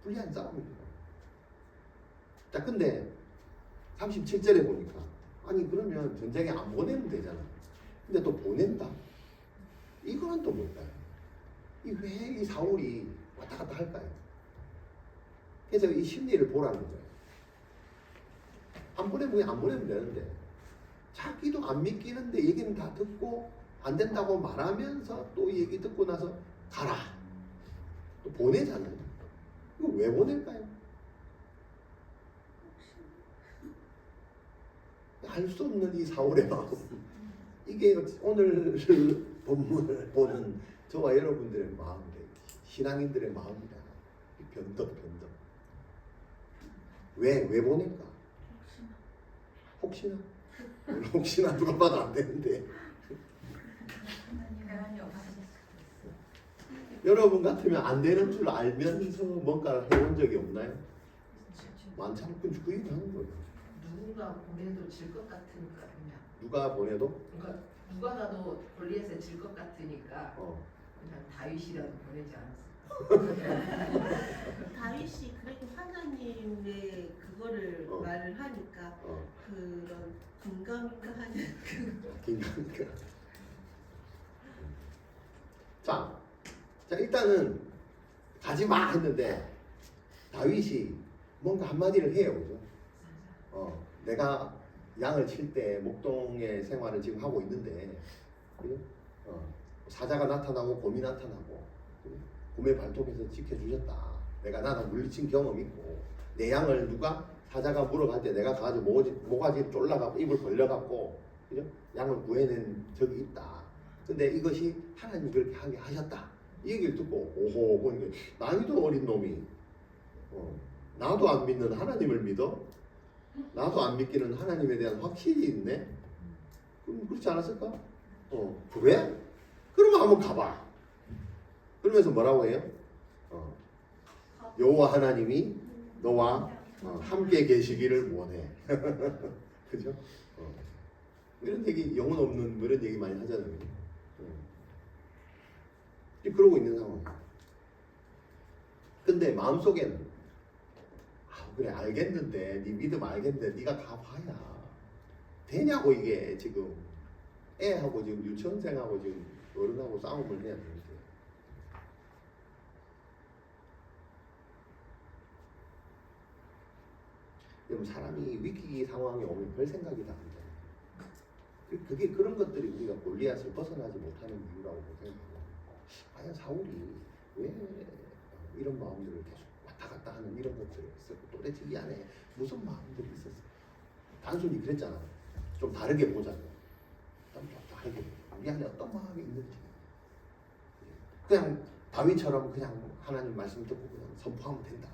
불리한 싸움입니다. 자, 근데 37절에 보니까 아니 그러면 전쟁에 안 보내면 되잖아. 근데 또 보낸다. 이거는 또 뭘까요? 왜 이 사울이 왔다 갔다 할까요? 그래서 이 심리를 보라는 거예요. 안 보내면 되는데 자기도 안 믿기는데 얘기는 다 듣고 안 된다고 말하면서 또 얘기 듣고 나서 가라. 또 보내잖아요. 이거 왜 보낼까요? 알 수 없는 이 사울의 마음. 이게 오늘 본문을 보는 저와 여러분들의 마음이에요. 신앙인들의 마음이다. 변덕. 왜 보낼까? 혹시나 누가 봐도 안 되는데. 여러분 같으면 안 되는 줄 알면서 뭔가 해본 적이 없나요? 많잖아요. 그 얘기 하는 거예요. 누군가 보내도 질 것 같으니까 그냥. 누가 보내도? 그러니까 누가 가도 골리앗에 질 것 같으니까 그냥 다윗이라도 보내지 않았을까. 다윗이 그렇게 환자님의 그거를 말을 하니까 그런 긴가민가 하는 긴가민가. 자, 일단은 가지 마 했는데 다윗이 뭔가 한마디를 해요, 그죠? 내가 양을 칠 때 목동의 생활을 지금 하고 있는데, 그죠? 사자가 나타나고 곰이 나타나고, 그죠? 곰의 발톱에서 지켜주셨다. 내가 나는 물리친 경험이 있고, 내 양을 누가 사자가 물어갈 때 내가 가지고 모가지 쫄라가고 입을 벌려갖고, 그죠? 양을 구해낸 적이 있다. 근데 이것이 하나님이 그렇게 하게 하셨다. 이 얘기를 듣고, 오호, 보니까 나이도 어린 놈이, 나도 안 믿는 하나님을 믿어? 나도 안 믿기는 하나님에 대한 확신이 있네? 그럼 그렇지 않았을까? 그래? 그러면 한번 가봐. 그러면서 뭐라고 해요? 여호와 하나님이 너와 함께 계시기를 원해. 그죠? 이런 얘기, 영혼 없는 뭐 이런 얘기 많이 하잖아요. 그러고 있는 상황이야. 근데 마음속에는 그래 알겠는데 네 믿음 알겠는데 네가 가봐야 되냐고. 이게 지금 애하고 지금 유치원생하고 지금 어른하고 싸움을 해야 되는데, 그럼 사람이 위기 상황에 오면 별 생각이 다 안 돼. 그게 그런 것들이 우리가 골리앗을 벗어나지 못하는 이유라고 생각해요. 과연 사울이 왜 이런 마음들을 계속 왔다 갔다 하는 이런 것들이 있었고, 도대체 이 안에 무슨 마음들이 있었어? 단순히 그랬잖아. 좀 다르게 보자고. 좀 다르게. 우리 안에 어떤 마음이 있는지. 그냥 다윗처럼 그냥 하나님 말씀 듣고 그냥 선포하면 된다.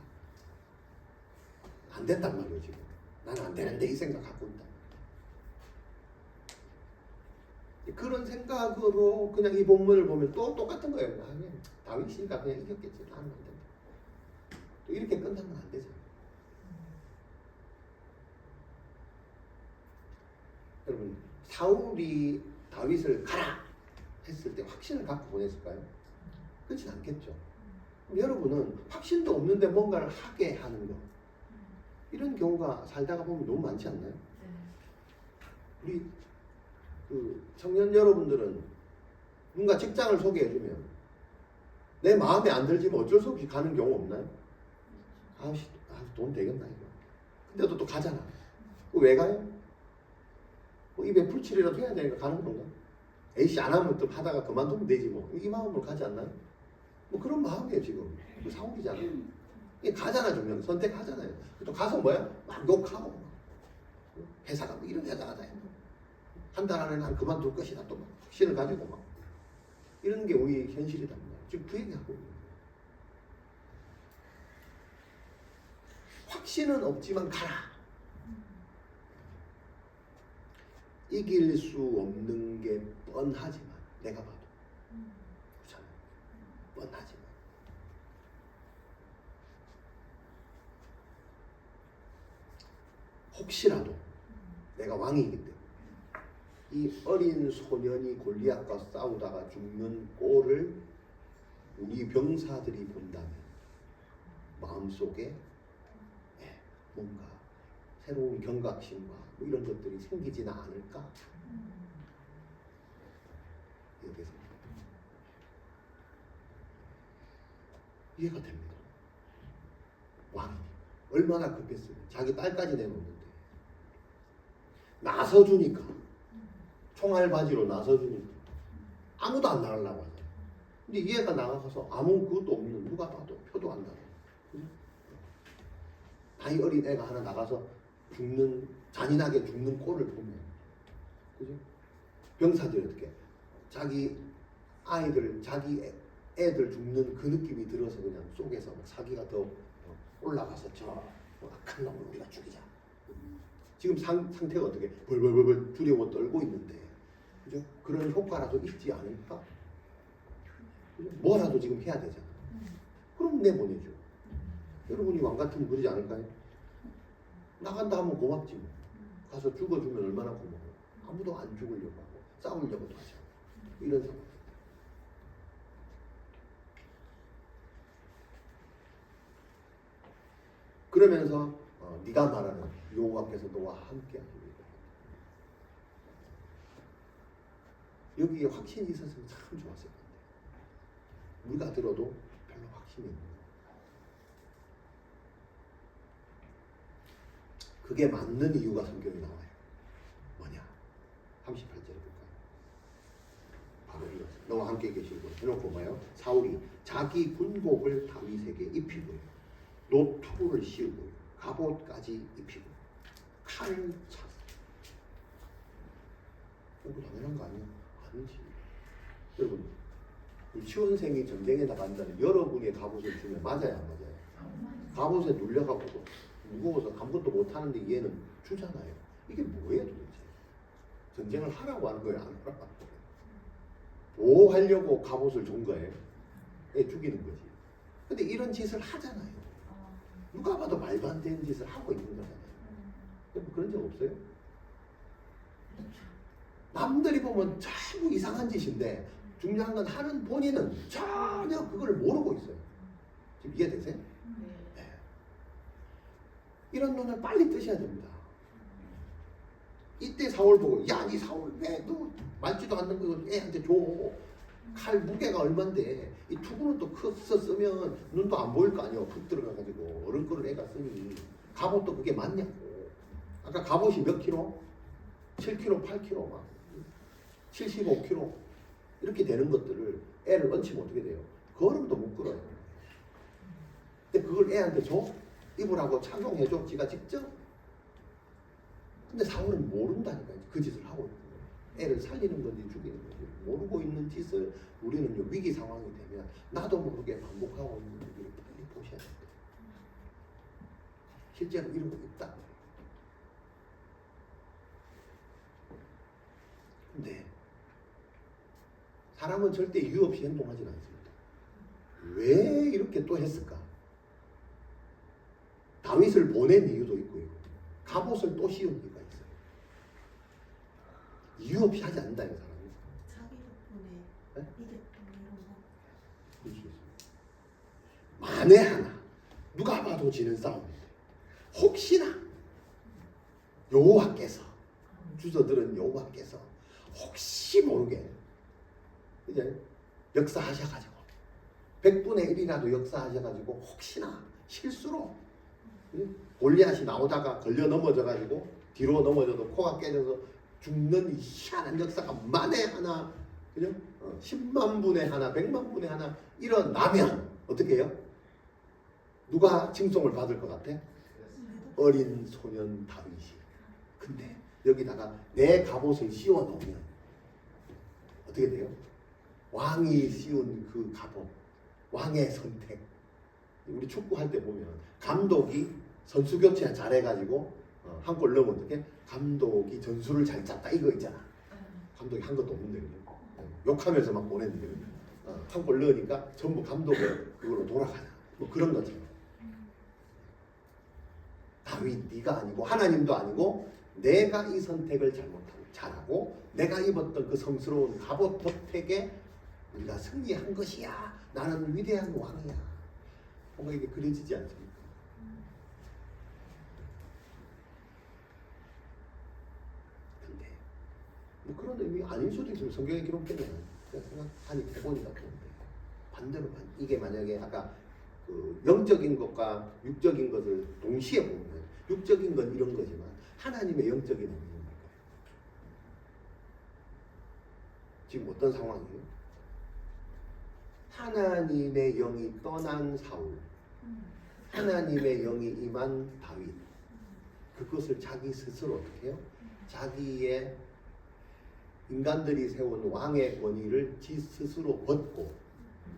안 된단 말이에요 지금. 나는 안 되는데 이 생각 갖고 있다. 그런 생각으로 그냥 이 본문을 보면 또 똑같은 거예요. 다윗이니까 그냥 이겼겠지. 나는 안 된다. 또 이렇게 끝나면 안 되잖아. 여러분, 사울이 다윗을 가라 했을 때 확신을 갖고 보냈을까요? 그렇진 않겠죠. 그럼 여러분은 확신도 없는데 뭔가를 하게 하는 거, 이런 경우가 살다가 보면 너무 많지 않나요? 우리 그 청년 여러분들은 뭔가 직장을 소개해주면 내 마음에 안 들지만 어쩔 수 없이 가는 경우 없나요? 돈 되겠나 이거. 근데도 또 가잖아. 왜 가요? 뭐 입에 풀칠이라도 해야 되니까 가는 건가? 에이씨 안 하면 또 하다가 그만두면 되지 뭐. 이 마음으로 가지 않나요? 뭐 그런 마음이에요 지금. 그 사울이잖아. 가잖아. 분명 선택하잖아요. 또 가서 뭐야? 막 욕하고 회사가 뭐 이런 회사가 다 한 달 안에 난 그만둘 것이다. 또 막 확신을 가지고 막 이런 게 우리 현실이다. 지금 그 얘기하고 있는 거예요. 확신은 없지만 가라. 이길 수 없는 게 뻔하지만, 내가 봐도 그렇잖아요. 뻔하지만 혹시라도 내가 왕이기 때문에 이 어린 소년이 골리앗과 싸우다가 죽는 꼴을 우리 병사들이 본다면 마음속에 뭔가 새로운 경각심과 뭐 이런 것들이 생기지는 않을까? 여기서 이해가 됩니다. 왕이 얼마나 급했어요. 자기 딸까지 내놓는데 나서주니까, 총알 바지로 나서주니까 아무도 안 나가려고 하죠. 근데 얘가 나가서 아무 그것도 없는, 누가 봐도 표도 안 나가. 나이 어린 애가 하나 나가서 죽는, 잔인하게 죽는 꼴을 보면, 그죠? 병사들이 어떻게 자기 아이들, 자기 애들 죽는 그 느낌이 들어서 그냥 속에서 사기가 더 올라가서 저 악한 놈을 우리가 죽이자. 지금 상태가 어떻게 벌벌벌 두려워 떨고 있는데, 그죠? 그런 효과라도 있지 않을까? 그죠? 뭐라도 지금 해야 되잖아. 그럼 내보내죠. 여러분이 왕 같으면 그러지 않을까요? 나간다 하면 고맙지 뭐. 가서 죽어주면 얼마나 고마워. 아무도 안 죽으려고 하고 싸우려고도 하지 않고 이런 상황. 그러면서 네가 말하는 여호와께서 너와 함께 하시리라. 여기에 확신이 있었으면 참 좋았을 텐데 우리가 들어도 별로 확신이 없는 거예요. 그게 맞는 이유가 성경에 나와요. 뭐냐? 38절에 볼까요? 바로 이거. 너와 함께 계시고 해놓고 봐요. 사울이 자기 군복을 다윗에게 입히고요. 노투를 씌우고요. 갑옷까지 입히고 칼을 찼어요. 이거 당연한 거 아니야? 아니지. 여러분, 시원생이 전쟁에 나간다는 여러분의 갑옷을 주면 맞아요, 안 맞아요? 갑옷에 눌려가지고 무거워서 아무것도 못하는데 얘는 주잖아요. 이게 뭐예요 도대체? 전쟁을 하라고 하는 거예요, 안 하라고 하는 거예요? 보호하려고 갑옷을 준 거예요. 죽이는 거지. 근데 이런 짓을 하잖아요. 누가 봐도 말도 안 되는 짓을 하고 있는 거잖아요. 여러분 그런 적 없어요? 남들이 보면 전부 이상한 짓인데 중요한 건 하는 본인은 전혀 그걸 모르고 있어요. 지금 이해되세요? 네. 이런 눈을 빨리 뜨셔야 됩니다. 이때 사울 보고 야, 니 사울 왜 너 맞지도 않는 거 애한테 줘. 칼 무게가 얼만데 이 투구는 또 커서 쓰면 눈도 안 보일 거 아니야. 푹 들어가가지고 어른거를 애가 쓰니 갑옷도 그게 맞냐고. 아까 갑옷이 몇 킬로? 7킬로, 8킬로 막 75킬로 이렇게 되는 것들을 애를 얹히면 어떻게 돼요? 걸음도 못 걸어요. 근데 그걸 애한테 줘? 입으라고 착용해줘? 지가 직접? 근데 사울은 모른다니까요. 그 짓을 하고 있는 거예요. 애를 살리는 건지 죽이는 건지 모르고 있는 짓을 우리는 위기 상황이 되면 나도 모르게 반복하고 있는 일을 빨리 보셔야 됩니다. 실제로 이러고 있다. 근데 사람은 절대 이유 없이 행동하지 않습니다. 왜 이렇게 또 했을까? 다윗을 보낸 이유도 있고요. 갑옷을 또 씌운 이유가 있어요. 이유 없이 하지 않는다, 이 사람이. 자기 덕분에 네? 이겼던 이런 거. 그럴 수 있습니다. 만에 하나 누가 봐도 지는 싸움인데 혹시나 여호와께서 주저들은 여호와께서 혹시 모르게 이제 역사하셔가지고 100분의 1이라도 역사하셔가지고 혹시나 실수로 골리앗이 나오다가 걸려 넘어져가지고 뒤로 넘어져도 코가 깨져서 죽는 이 희한한 역사가 만에 하나 그죠? 10만 분의 하나 100만 분의 하나 일어나면 어떻게 해요? 누가 칭송을 받을 것 같아? 어린 소년 다윗이. 근데 여기다가 내 갑옷을 씌워 놓으면 어떻게 돼요? 왕이 씌운 그 갑옷, 왕의 선택. 우리 축구할 때 보면 감독이 선수 교체 잘해가지고 한 골 넣으면 어떻게? 감독이 전술을 잘 짰다 이거 있잖아. 감독이 한 것도 없는데 욕하면서 막 보냈는데 한 골 넣으니까 전부 감독을 그걸로 돌아가잖아. 뭐 그런 것처럼. 다윗 네가 아니고 하나님도 아니고 내가 이 선택을 잘하고 내가 입었던 그 성스러운 갑옷 덕택에 우리가 승리한 것이야. 나는 위대한 왕이야. 뭔가 이게 그려지지 않습니까? 근데 뭐 그런 의미 아닐 수도 있어요. 성경에 기록되면 제가 생각하니 해보니까 그런데 반대로 이게 만약에 아까 그 영적인 것과 육적인 것을 동시에 보면 육적인 건 이런 거지만 하나님의 영적인 의미는 뭘까요? 지금 어떤 상황이에요? 하나님의 영이 떠난 사울, 하나님의 영이 임한 다윗. 그것을 자기 스스로 어떻게 해요? 자기의 인간들이 세운 왕의 권위를 지 스스로 벗고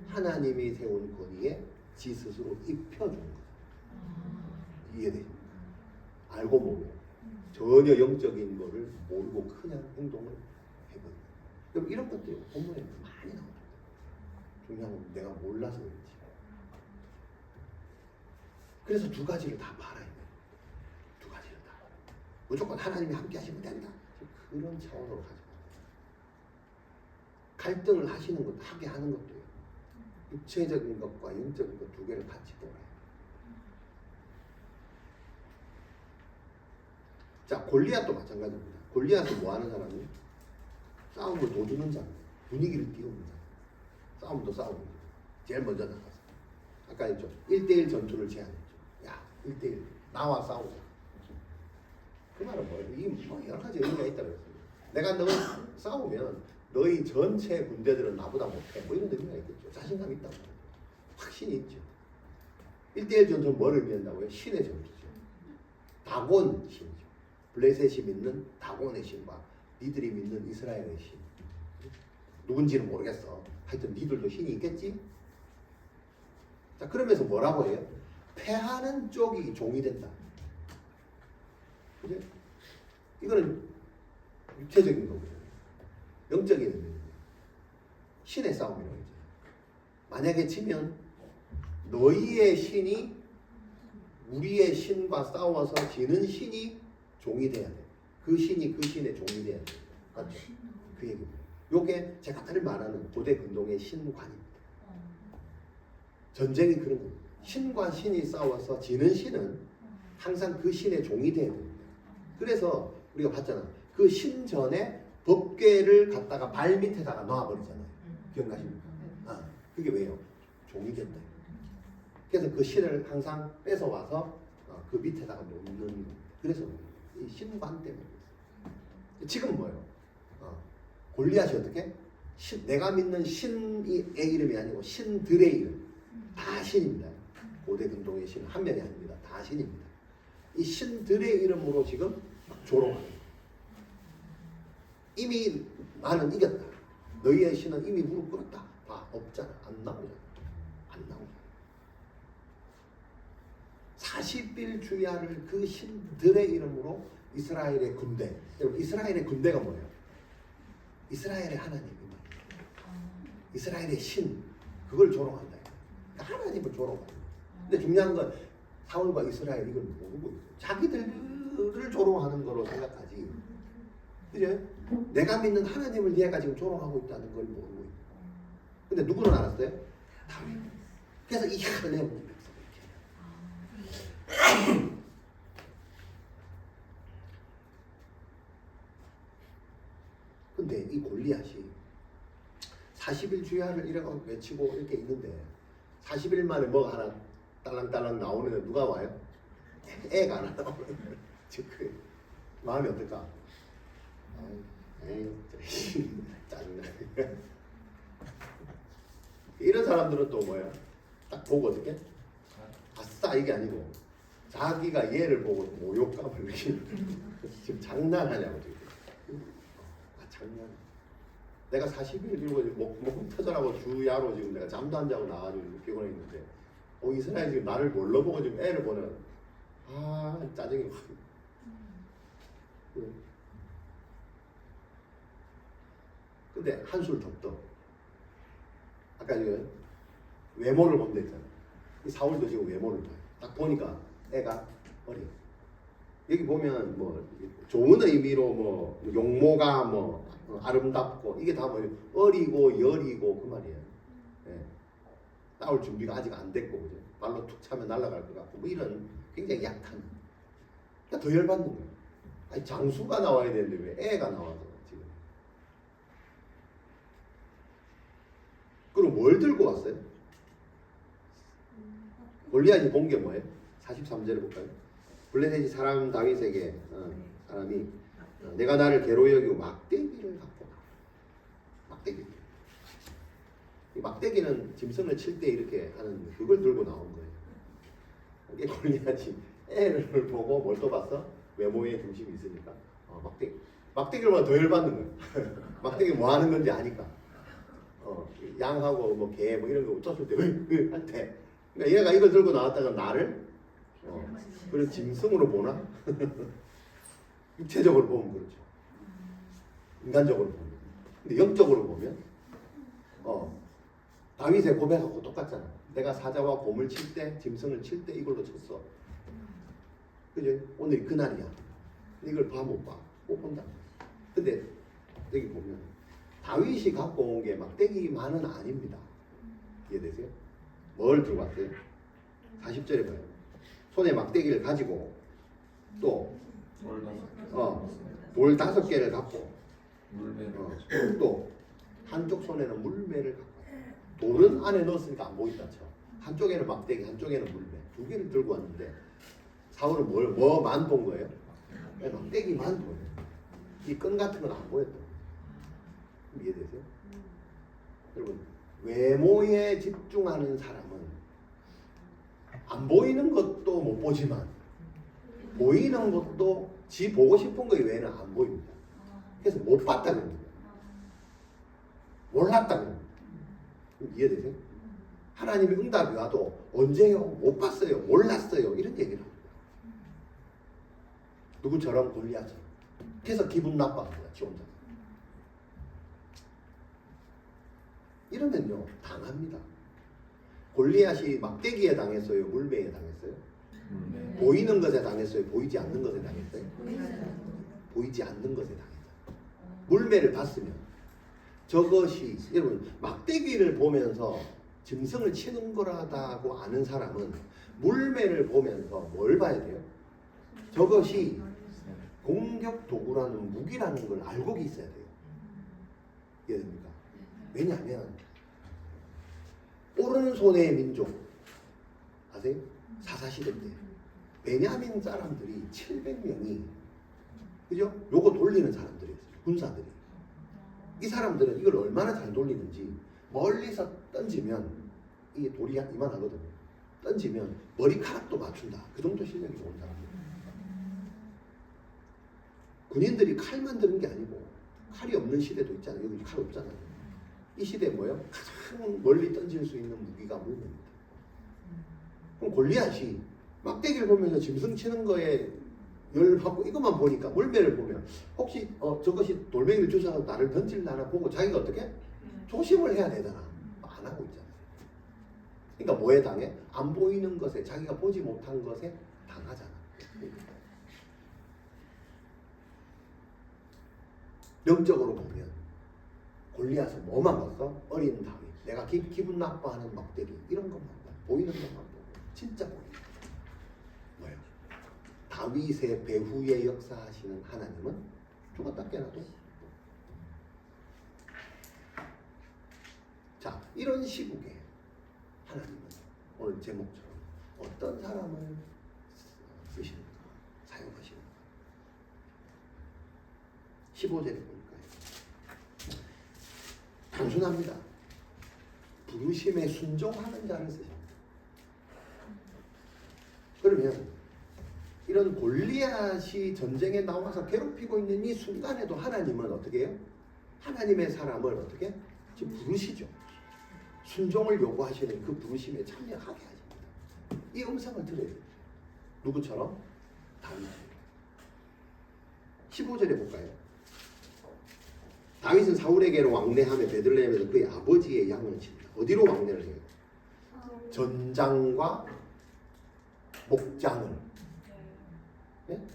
하나님이 세운 권위에 지 스스로 입혀준 거예요. 이해되십니까? 알고 모르고 전혀 영적인 거를 모르고 그냥 행동을 해버려요. 그럼 이런 것들이 본문에 많이 나옵니다. 중요한 건 내가 몰라서 그렇지. 그래서 두 가지를 다 팔아야 돼요. 두 가지를 다. 무조건 하나님이 함께 하시면 된다. 그런 차원으로 가지 마세요. 갈등을 하시는 것도 하게 하는 것도요. 육체적인 것과 영적인 것 두 개를 같이 보아요. 자, 골리앗도 마찬가지입니다. 골리앗은 뭐 하는 사람이? 싸움을 도주는 사람, 분위기를 띄우는 사람. 싸움도 싸우는 사람. 제일 먼저 나가서. 아까 했죠. 1대1 전투를 제안했죠. 야, 1대1 나와 싸우자. 그 말은 뭐예요? 이게 뭐 여러 가지 의미가 있다고 했어요. 내가 너 싸우면 너희 전체 군대들은 나보다 못해. 뭐 이런 의미가 있겠죠. 자신감 있다고. 확신이 있죠. 1대1 전투는 뭘 의미한다고요? 신의 전투죠. 다곤 신이죠. 블레셋이 믿는 다곤의 신과 니들이 믿는 이스라엘의 신. 누군지는 모르겠어. 하여튼 니들도 신이 있겠지? 자, 그러면서 뭐라고 해요? 패하는 쪽이 종이 된다. 그죠? 이거는 육체적인 거고요. 영적인 의미입니다. 신의 싸움이라고 했죠. 만약에 지면 너희의 신이 우리의 신과 싸워서 지는 신이 종이 돼야 돼. 그 신이 그 신의 종이 돼야 돼. 맞죠? 그 얘기입니다. 요게 제가 늘 말하는 고대 근동의 신관입니다. 전쟁이 그런 겁니다. 신과 신이 싸워서 지는 신은 항상 그 신의 종이 돼야 됩니다. 그래서 우리가 봤잖아. 그 신전에 법궤를 갖다가 발 밑에다가 놔버리잖아요. 기억나십니까? 아, 그게 왜요? 종이 된다. 그래서 그 신을 항상 뺏어와서 그 밑에다가 놓는 겁니다. 그래서 이 신관 때문에. 지금 뭐예요? 골리앗이 어떻게? 내가 믿는 신의 이름이 아니고 신들의 이름. 다 신입니다. 고대 근동의 신은 한 명이 아닙니다. 다 신입니다. 이 신들의 이름으로 지금 막 조롱하는 거예요. 이미 나는 이겼다. 너희의 신은 이미 무릎 꿇었다. 봐, 없잖아. 안 나오잖아. 안 나오잖아. 40일 주야를 그 신들의 이름으로 이스라엘의 군대. 여러분, 이스라엘의 군대가 뭐예요? 이스라엘의 하나님. 이스라엘의 신. 그걸 조롱한다. 그러니까 하나님을 조롱한다. 근데 중요한 건 사울과 이스라엘 이걸 모르고 있어요. 자기들을 조롱하는 거로 생각하지. 그죠? 내가 믿는 하나님을 얘가 지금 조롱하고 있다는 걸 모르고 있어요. 근데 누구는 알았어요? 다윗. 그래서 이 하나님 이렇게. 근데 이 골리앗이 40일 주야를 이라고 외치고 이렇게 있는데 40일 만에 뭐가 하나 딸랑딸랑 나오는데 누가 와요? 애가 하나 나오는 거예요. 그 마음이 어떨까? 에이, 짜증나. 이런 사람들은 또 뭐야? 딱 보고 어떻게? 아싸 이게 아니고 자기가 얘를 보고 모욕감을 느끼는. 지금 장난하냐고 지금. 장난. 내가 40일 들고 목 터져라고 주야로 지금 내가 잠도 안 자고 나가지고 피곤해 있는데, 이스라엘 지금 나를 뭘로 보고 지금 애를 보는. 짜증이 확. 근데 한술 더 떠. 아까 지금 외모를 본다 했잖아. 이 사울도 지금 외모를 봐요. 딱 보니까 애가 어려. 여기 보면 뭐 좋은 의미로 뭐 용모가 뭐 아름답고 이게 다 뭐 어리고 여리고 그 말이에요. 예. 싸울 준비가 아직 안 됐고 그죠? 발로 툭 차면 날아갈 것 같고 뭐 이런 굉장히 약한. 그러니까 더 열받는 거예요. 아니 장수가 나와야 되는데 왜 애가 나와서 지금? 그럼 뭘 들고 왔어요? 골리앗이 본 게 뭐예요? 43절에 볼까요? 블레셋이 사람 다윗에게 사람이 내가 나를 괴로워 여기고 막대기를 갖고 막대기. 이 막대기는 짐승을 칠 때 이렇게 하는 그걸 들고 나온 거예요. 이게 골리앗이 애를 보고 뭘 또 봤어? 외모에 중심이 있으니까 막대기. 막대기를 보면 더 열받는 거예요. 막대기 뭐 하는 건지 아니까. 양하고 뭐 개 뭐 이런 거 쳤을 때 할 때. 그러니까 얘가 이걸 들고 나왔다가 나를 그런 짐승으로 보나? 육체적으로 보면 그렇죠. 인간적으로 보면. 근데 영적으로 보면 다윗의 고백하고 똑같잖아. 내가 사자와 곰을 칠 때, 짐승을 칠 때 이걸로 쳤어. 그죠? 오늘이 그날이야. 이걸 봐 못 봐? 못 본다. 근데 여기 보면 다윗이 갖고 온 게 막대기만은 아닙니다. 이해되세요? 뭘 들고 왔어요? 40절에 봐요. 손에 막대기를 가지고 또 돌 5개를 갖고 또 한쪽 손에는 물매를 갖고 왔어요. 돌은 안에 넣었으니까 안 보인다 쳐. 한쪽에는 막대기, 한쪽에는 물매. 2개를 들고 왔는데 사울은 뭐 만본 거예요? 막대기만 보여. 이 끈 같은 건 안 보였다. 이해되세요? 여러분, 외모에 집중하는 사람은 안 보이는 것도 못 보지만 보이는 것도 지 보고 싶은 거 외에는 안 보입니다. 그래서 못 봤다는 겁니다. 몰랐다는 겁니다. 이해되세요? 하나님의 응답이 와도 언제요? 못 봤어요. 몰랐어요. 이런 얘기를 합니다. 누구처럼 골리앗처럼. 그래서 기분 나빠합니다. 지 혼자. 이러면요 당합니다. 골리앗이 막대기에 당했어요? 물매에 당했어요? 보이는 것에 당했어요? 보이지 않는 것에 당했어요? 보이지 않는 것에 당했어요. 물매를 봤으면 저것이 여러분 막대기를 보면서 짐승을 치는 거라고 아는 사람은 물매를 보면서 뭘 봐야 돼요? 저것이 공격 도구라는 무기라는 걸 알고 있어야 돼요. 이해됩니까? 왜냐하면 오른손의 민족 아세요? 사사시대 때 베냐민 사람들이 700명이 그죠? 요거 돌리는 사람들이었어요. 군사들이. 이 사람들은 이걸 얼마나 잘 돌리는지 멀리서 던지면 이게 돌이 이만하거든요. 던지면 머리카락도 맞춘다. 그 정도 실력이 좋은 사람이에요. 군인들이 칼만 드는 게 아니고 칼이 없는 시대도 있잖아요. 여기 칼 없잖아요. 이 시대에 뭐예요? 가장 멀리 던질 수 있는 무기가 물매입니다. 그럼 골리앗이 막대기를 보면서 짐승 치는 거에 열받고 이것만 보니까 물매를 보면 혹시 저것이 돌멩이를 주셔서 나를 던질라나 보고 자기가 어떻게? 조심을 해야 되잖아. 안 하고 있잖아요. 그러니까 뭐에 당해? 안 보이는 것에 자기가 보지 못한 것에 당하잖아. 영적으로 보면 골리앗은 뭐만 봤어? 어린 다윗. 내가 기분 나빠하는 막대기 이런 것만 봐. 보이는 것만 보고 진짜 보이는 거. 뭐예요? 다윗의 배후에 역사하시는 하나님은 죽었다 깨나도. 자, 이런 시국에 하나님은 오늘 제목처럼 어떤 사람을 쓰시는가, 사용하시는가. 15절에 보니까요. 단순합니다. 부르심에 순종하는 자를 쓰십니다. 그러면 이런 골리앗이 전쟁에 나와서 괴롭히고 있는 이 순간에도 하나님은 어떻게 해요? 하나님의 사람을 어떻게? 지금 부르시죠. 순종을 요구하시는 그 부르심에 참여하게 하십니다. 이 음성을 들어야 돼요. 누구처럼? 다윗. 15절에 볼까요? 다윗은 사울에게로 왕래하며 베들레헴에서 그의 아버지의 양을 친다. 어디로 왕래를 해요? 전장과 목장을. 네?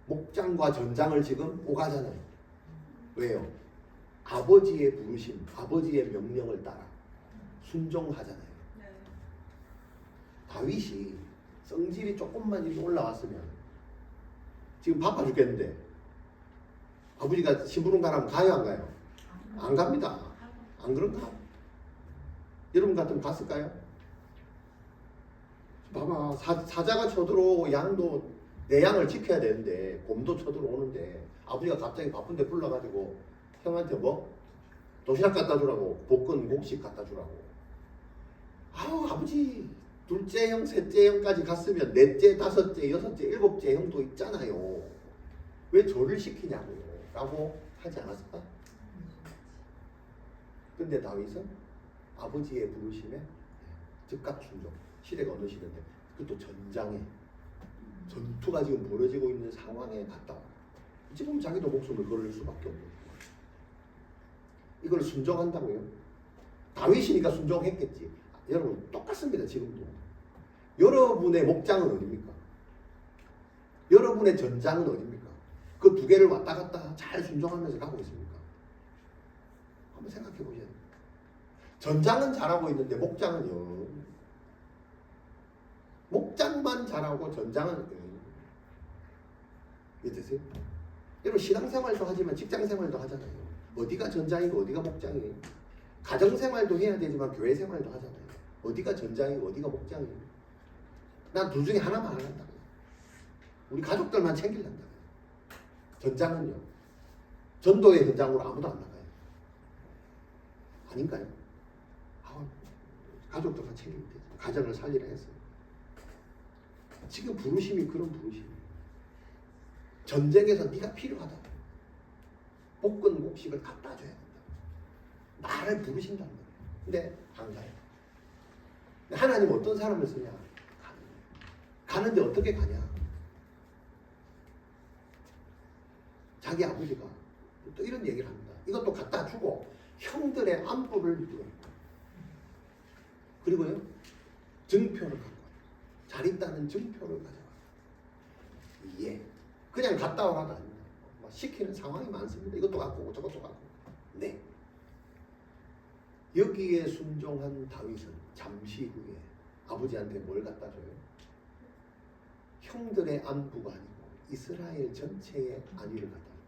목장과 전장을 지금 오가잖아요. 왜요? 아버지의 부르심, 아버지의 명령을 따라 순종하잖아요. 다윗이 성질이 조금만 이렇게 올라왔으면 지금 바빠 죽겠는데 아버지가 심부름 가라면 가요 안 가요? 안 갑니다. 안 그런가? 여러분 같으면 갔을까요? 봐봐, 사자가 쳐들어오고 양도 내 양을 지켜야 되는데 곰도 쳐들어오는데 아버지가 갑자기 바쁜데 불러가지고 형한테 뭐? 도시락 갖다 주라고, 볶은 곡식 갖다 주라고. 아우 아버지 둘째 형, 셋째 형까지 갔으면 넷째, 다섯째, 여섯째, 일곱째 형도 있잖아요. 왜 저를 시키냐고요 라고 하지 않았을까? 근데 다윗은 아버지의 부르심에 즉각 순종. 시대가 어느 시대인데 그것도 전장에 전투가 지금 벌어지고 있는 상황에 갔다 와요. 지금 자기도 목숨을 걸을 수밖에 없는 거예요. 이걸 순종한다고요? 다윗이니까 순종했겠지. 여러분 똑같습니다. 지금도. 여러분의 목장은 어디입니까? 여러분의 전장은 어디입니까? 그 두 개를 왔다 갔다 잘 순종하면서 가고 있습니까? 한번 생각해 보세요. 전장은 잘하고 있는데 목장은요. 목장만 잘하고 전장은 이해되세요? 여러분 신앙생활도 하지만 직장생활도 하잖아요. 어디가 전장이고 어디가 목장이에요? 가정생활도 해야 되지만 교회생활도 하잖아요. 어디가 전장이고 어디가 목장이에요? 난 둘 중에 하나만 하란다. 우리 가족들만 챙기려다. 전장은요. 전도의 현장으로 아무도 안 나가요. 아닌가요? 가족들만 챙기면 되죠. 가정을 살리라 했어요. 지금 부르심이 그런 부르심이에요. 전쟁에서 네가 필요하다. 복근 곡식을 갖다 줘야 된다. 나를 부르신다는 거예요. 근데 안 가요. 하나님 어떤 사람을 쓰냐? 가는데 어떻게 가냐? 자기 아버지가 또 이런 얘기를 합니다. 이것도 갖다 주고 형들의 안부를 물어요. 그리고요 증표를 갖고 와요. 잘 있다는 증표를 가져와요. 예. 그냥 갔다 오라가 아닙니다. 시키는 상황이 많습니다. 이것도 갖고 오고 저것도 갖고 오고. 네. 여기에 순종한 다윗은 잠시 후에 아버지한테 뭘 갖다 줘요? 형들의 안부가 아니고 이스라엘 전체의 안위를 갖다 줘요.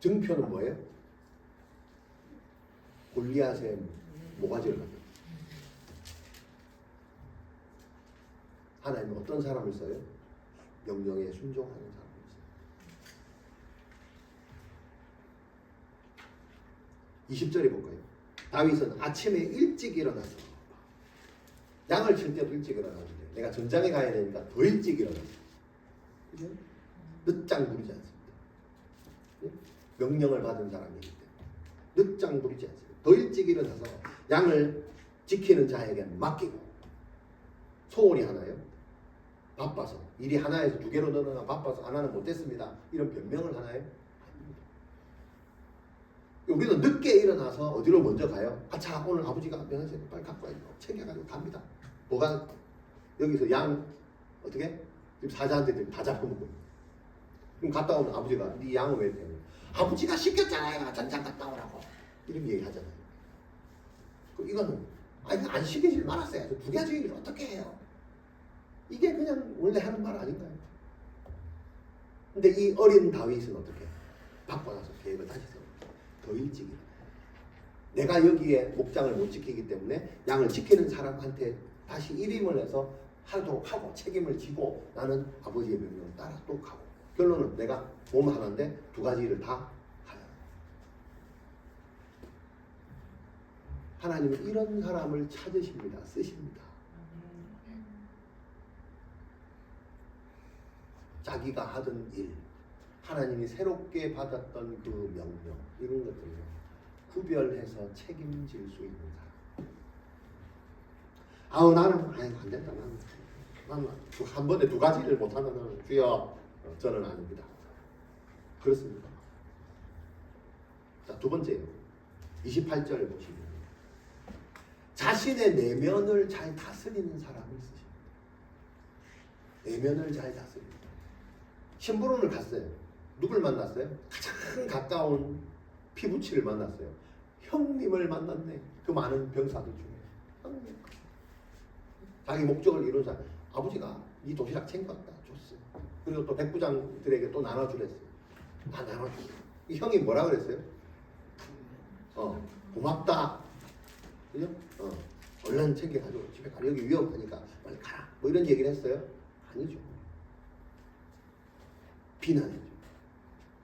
증표는 뭐예요? 골리앗의 모가지를 갖다 줘요. 하나님은 어떤 사람을 써요? 명령에 순종하는 사람을 써요. (20절에) 볼까요? 다윗은 아침에 일찍 일어나서 양을 칠 때도 일찍 일어나는데 내가 전장에 가야 되니까 더 일찍 일어났어요. 그죠? 늦장 부리지 않습니다. 명령을 받은 사람이기 때문에 늦장 부리지 않습니다. 더 일찍 일어나서 양을 지키는 자에게 맡기고 소원이 하나요? 바빠서 일이 하나에서 두 개로 늘어나 바빠서 하나는 못했습니다. 이런 변명을 하나요? 아닙니다. 우리는 늦게 일어나서 어디로 먼저 가요? 아차 오늘 아버지가 면허증 빨리 갖고 와야죠. 챙겨가지고 갑니다. 뭐가 여기서 양 어떻게? 지금 사자한테 다 잡아먹고 그럼 갔다 오면 아버지가 네 양은 왜 이렇게 아버지가 시켰잖아요. 전장 갔다 오라고 이런 얘기 하잖아요. 이거는 아니 안 시키질 말았어요. 두 가지 얘기를 어떻게 해요? 이게 그냥 원래 하는 말 아닌가요? 근데 이 어린 다윗은 어떻게 받고 나서 계획을 다시 세웁니다. 더 일찍 일어나요. 내가 여기에 목장을 못 지키기 때문에 양을 지키는 사람한테 다시 일임을 해서 하도록 하고 책임을 지고 나는 아버지의 명령을 따라 또 가고 결론은 내가 몸 하나인데 두 가지 일을 다 가요. 하나님은 이런 사람을 찾으십니다. 쓰십니다. 자기가 하던 일, 하나님이 새롭게 받았던 그 명령 이런 것들을 구별해서 책임질 수 있는 사람. 나는 안 된다. 나는 한 번에 두 가지를 못하면 주여 저는 아닙니다. 그렇습니다. 자, 두 번째요. 28절 보시면 자신의 내면을 잘 다스리는 사람을 쓰십니다. 내면을 잘 다스립니다. 심부름을 갔어요. 누굴 만났어요? 가장 가까운 피부치를 만났어요. 형님을 만났네. 그 많은 병사들 중에 형님. 자기 목적을 이룬 사람. 아버지가 이 도시락 챙겼다 줬어요. 그리고 또 백부장들에게 또 나눠주랬어요. 다 나눠줬어요. 이 형이 뭐라 그랬어요? 고맙다. 그죠? 얼른 챙겨가지고 집에 가. 여기 위험하니까 빨리 가라. 뭐 이런 얘기를 했어요? 아니죠. 비난했죠.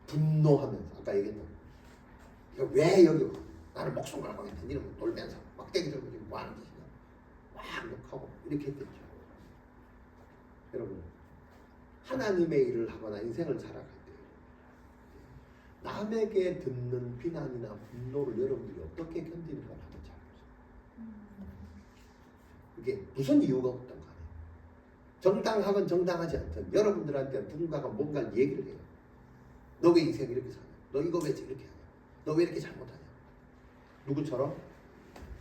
분노하면서 아까 얘기했던 왜 여기 와? 나를 목숨 걸고 있는 이러면 놀면서 막대기 들고 지금 뭐 하는 짓이냐 막 욕하고 이렇게 했겠죠. 여러분 하나님의 일을 하거나 인생을 살아갈 때 남에게 듣는 비난이나 분노를 여러분들이 어떻게 견디는가 한번 잘 보세요. 그게 무슨 이유가 없던 간에 정당하건 정당하지 않든 여러분들한테 누군가가 뭔가 얘기를 해요. 너 왜 인생 이렇게 사냐? 너 이거 왜 이렇게 하냐? 너 왜 이렇게 잘못하냐? 누구처럼?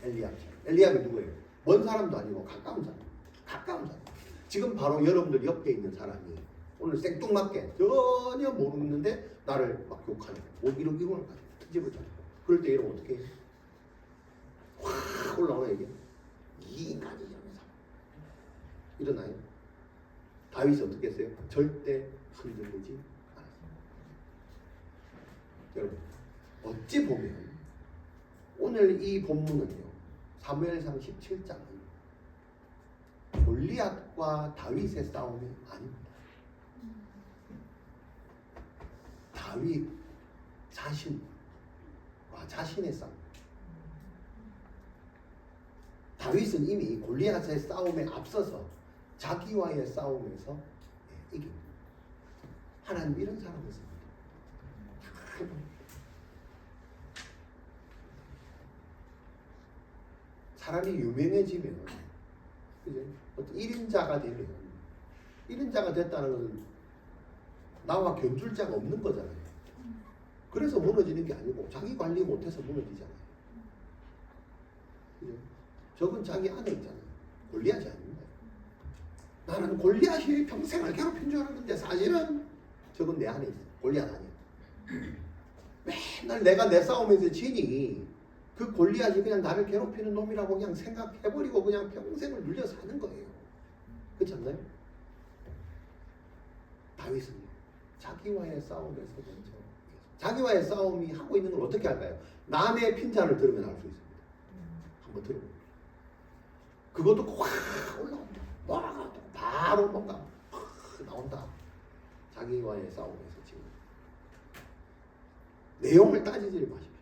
엘리압처럼. 엘리압이 누구예요? 먼 사람도 아니고 가까운 사람. 가까운 사람. 지금 바로 여러분들 옆에 있는 사람이 오늘 생뚱맞게 전혀 모르는데 나를 막 욕하는 뭐 이런 기분을 가지고 트집을 잡고 그럴 때 이러면 어떻게 해요? 확 올라오나 이게? 이 인간이 이런 사람. 일어나요? 다윗이 어떻게 했어요? 절대 흔들리지 않았습니다. 여러분 어찌 보면 오늘 이 본문은요 사무엘상 17장은 골리앗과 다윗의 싸움이 아닙니다. 다윗 자신과 자신의 싸움. 다윗은 이미 골리앗의 싸움에 앞서서 자기와의 싸움에서 이깁니다. 하나님 이런 사람을 씁니다. 사람이 유명해지면 그죠? 어떤 1인자가 되면 1인자가 됐다는 것은 나와 견줄 자가 없는 거잖아요. 그래서 무너지는 게 아니고 자기 관리 못해서 무너지잖아요. 그죠? 적은 자기 안에 있잖아요. 골리앗이 아닙니다. 나는 골리앗이 평생을 괴롭힌 줄 알았는데 사실은 적은 내 안에 있어. 골리앗 아니야. 맨날 내가 내 싸움에서 지니 그 골리앗이 그냥 나를 괴롭히는 놈이라고 그냥 생각해버리고 그냥 평생을 눌려 사는 거예요. 그렇지 않나요? 다윗은요. 자기와의 싸움에서 먼저 자기와의 싸움이 하고 있는 걸 어떻게 할까요? 남의 핀잔을 들으면 알 수 있습니다. 한번 들어보세요. 그것도 확 올라온다. 뭐라고 바로 뭔가 나온다. 자기와의 싸움에서 지금 내용을 따지지 마십시오.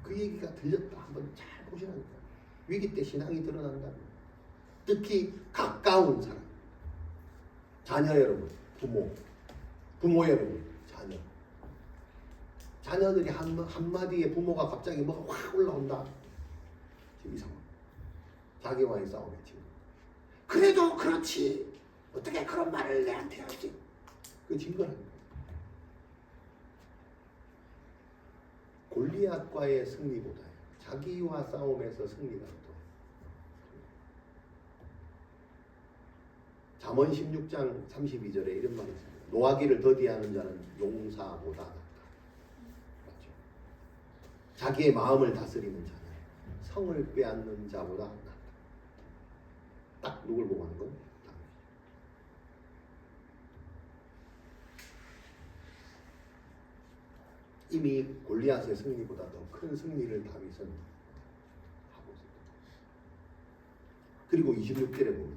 그 얘기가 들렸다. 한번 잘 보시라니까. 위기 때 신앙이 드러난다. 특히 가까운 사람, 자녀 여러분, 부모 여러분, 자녀들이 한마디에 부모가 갑자기 뭐가 확 올라온다. 지금 이 상황. 자기와의 싸움에 지금. 그래도 그렇지. 어떻게 그런 말을 내한테 하지? 그 증거랍니다. 골리앗과의 승리보다 자기와 싸움에서 승리가 더. 잠언 16장 32절에 이런 말이 있습니다. 노하기를 더디하는 자는 용사보다 낫다. 맞죠? 자기의 마음을 다스리는 자는 성을 빼앗는 자보다 낫다. 딱 누굴 보고 하는 건? 이미 골리앗의 승리보다 더 큰 승리를 다윗은 하고 있습니다. 그리고 26절에 보면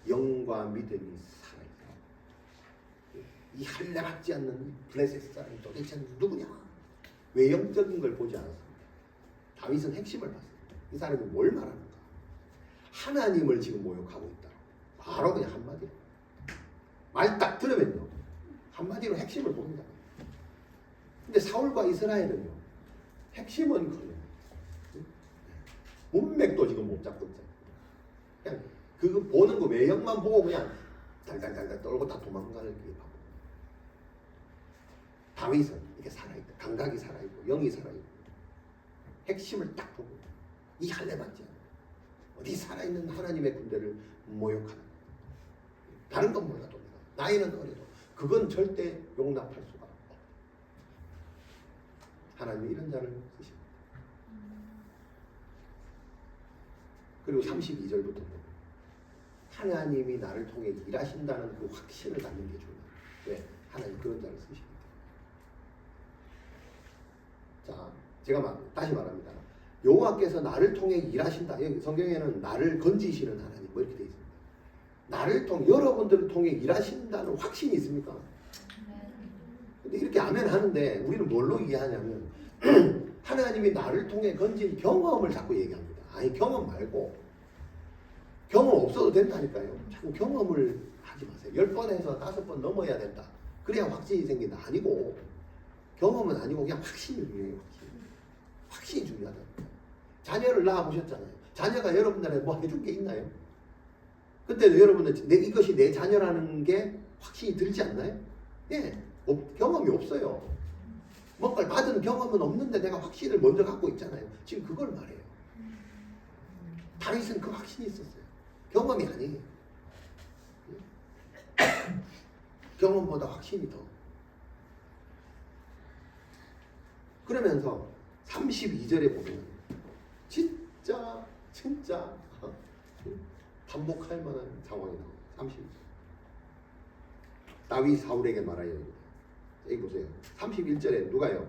영과 믿음이 살아있다. 이 할례받지 않는 블레셋 사람이 도대체 누구냐? 외형적인 걸 보지 않았습니다. 다윗은 핵심을 봤습니다. 이 사람이 뭘 말하는가? 하나님을 지금 모욕하고 있다. 바로 그냥 한마디로 말 딱 들으면요 한마디로 핵심을 봅니다. 근데 사울과 이스라엘은요 핵심은 그냥 문맥도 지금 못 잡고 있잖아요. 그냥 그거 보는 거 외형만 보고 그냥 달달달달 떨고 다 도망가는 게 바보. 다윗은 이게 살아있다. 감각이 살아있고 영이 살아있고 핵심을 딱 보고 이 할례받지 않아. 어디 살아있는 하나님의 군대를 모욕하는 다른 건 몰라도 나이는 어려도 그건 절대 용납할 수가 없고 하나님이 이런 자를 쓰십니다. 그리고 32절부터 보면 하나님이 나를 통해 일하신다는 그 확신을 갖는 게 중요해요. 왜? 하나님 그런 자를 쓰십니다. 자, 제가 다시 말합니다. 여호와께서 나를 통해 일하신다. 여기 성경에는 나를 건지시는 하나님 뭐 이렇게 돼 있습니다. 나를 통해 여러분들을 통해 일하신다는 확신이 있습니까? 근데 이렇게 아멘 하는데 우리는 뭘로 이해하냐면 하나님이 나를 통해 건진 경험을 자꾸 얘기합니다. 아니 경험 말고 경험 없어도 된다니까요. 자꾸 경험을 하지 마세요. 10번에서 5번 넘어야 된다. 그래야 확신이 생긴다. 아니고 경험은 아니고 그냥 확신이 중요해요. 확신이 중요하다. 자녀를 낳아보셨잖아요. 자녀가 여러분들한테 뭐 해준 게 있나요? 그때도 여러분들 이것이 내 자녀라는 게 확신이 들지 않나요? 예, 경험이 없어요. 뭔가를 받은 경험은 없는데 내가 확신을 먼저 갖고 있잖아요. 지금 그걸 말해요. 다윗은 그 확신이 있었어요. 경험이 아니에요. 경험보다 확신이 더. 그러면서 32절에 보면 진짜 반복할 만한 상황이 나옵니다. 32절. 다윗 사울에게 말하여 여기 보세요. 31절에 누가요?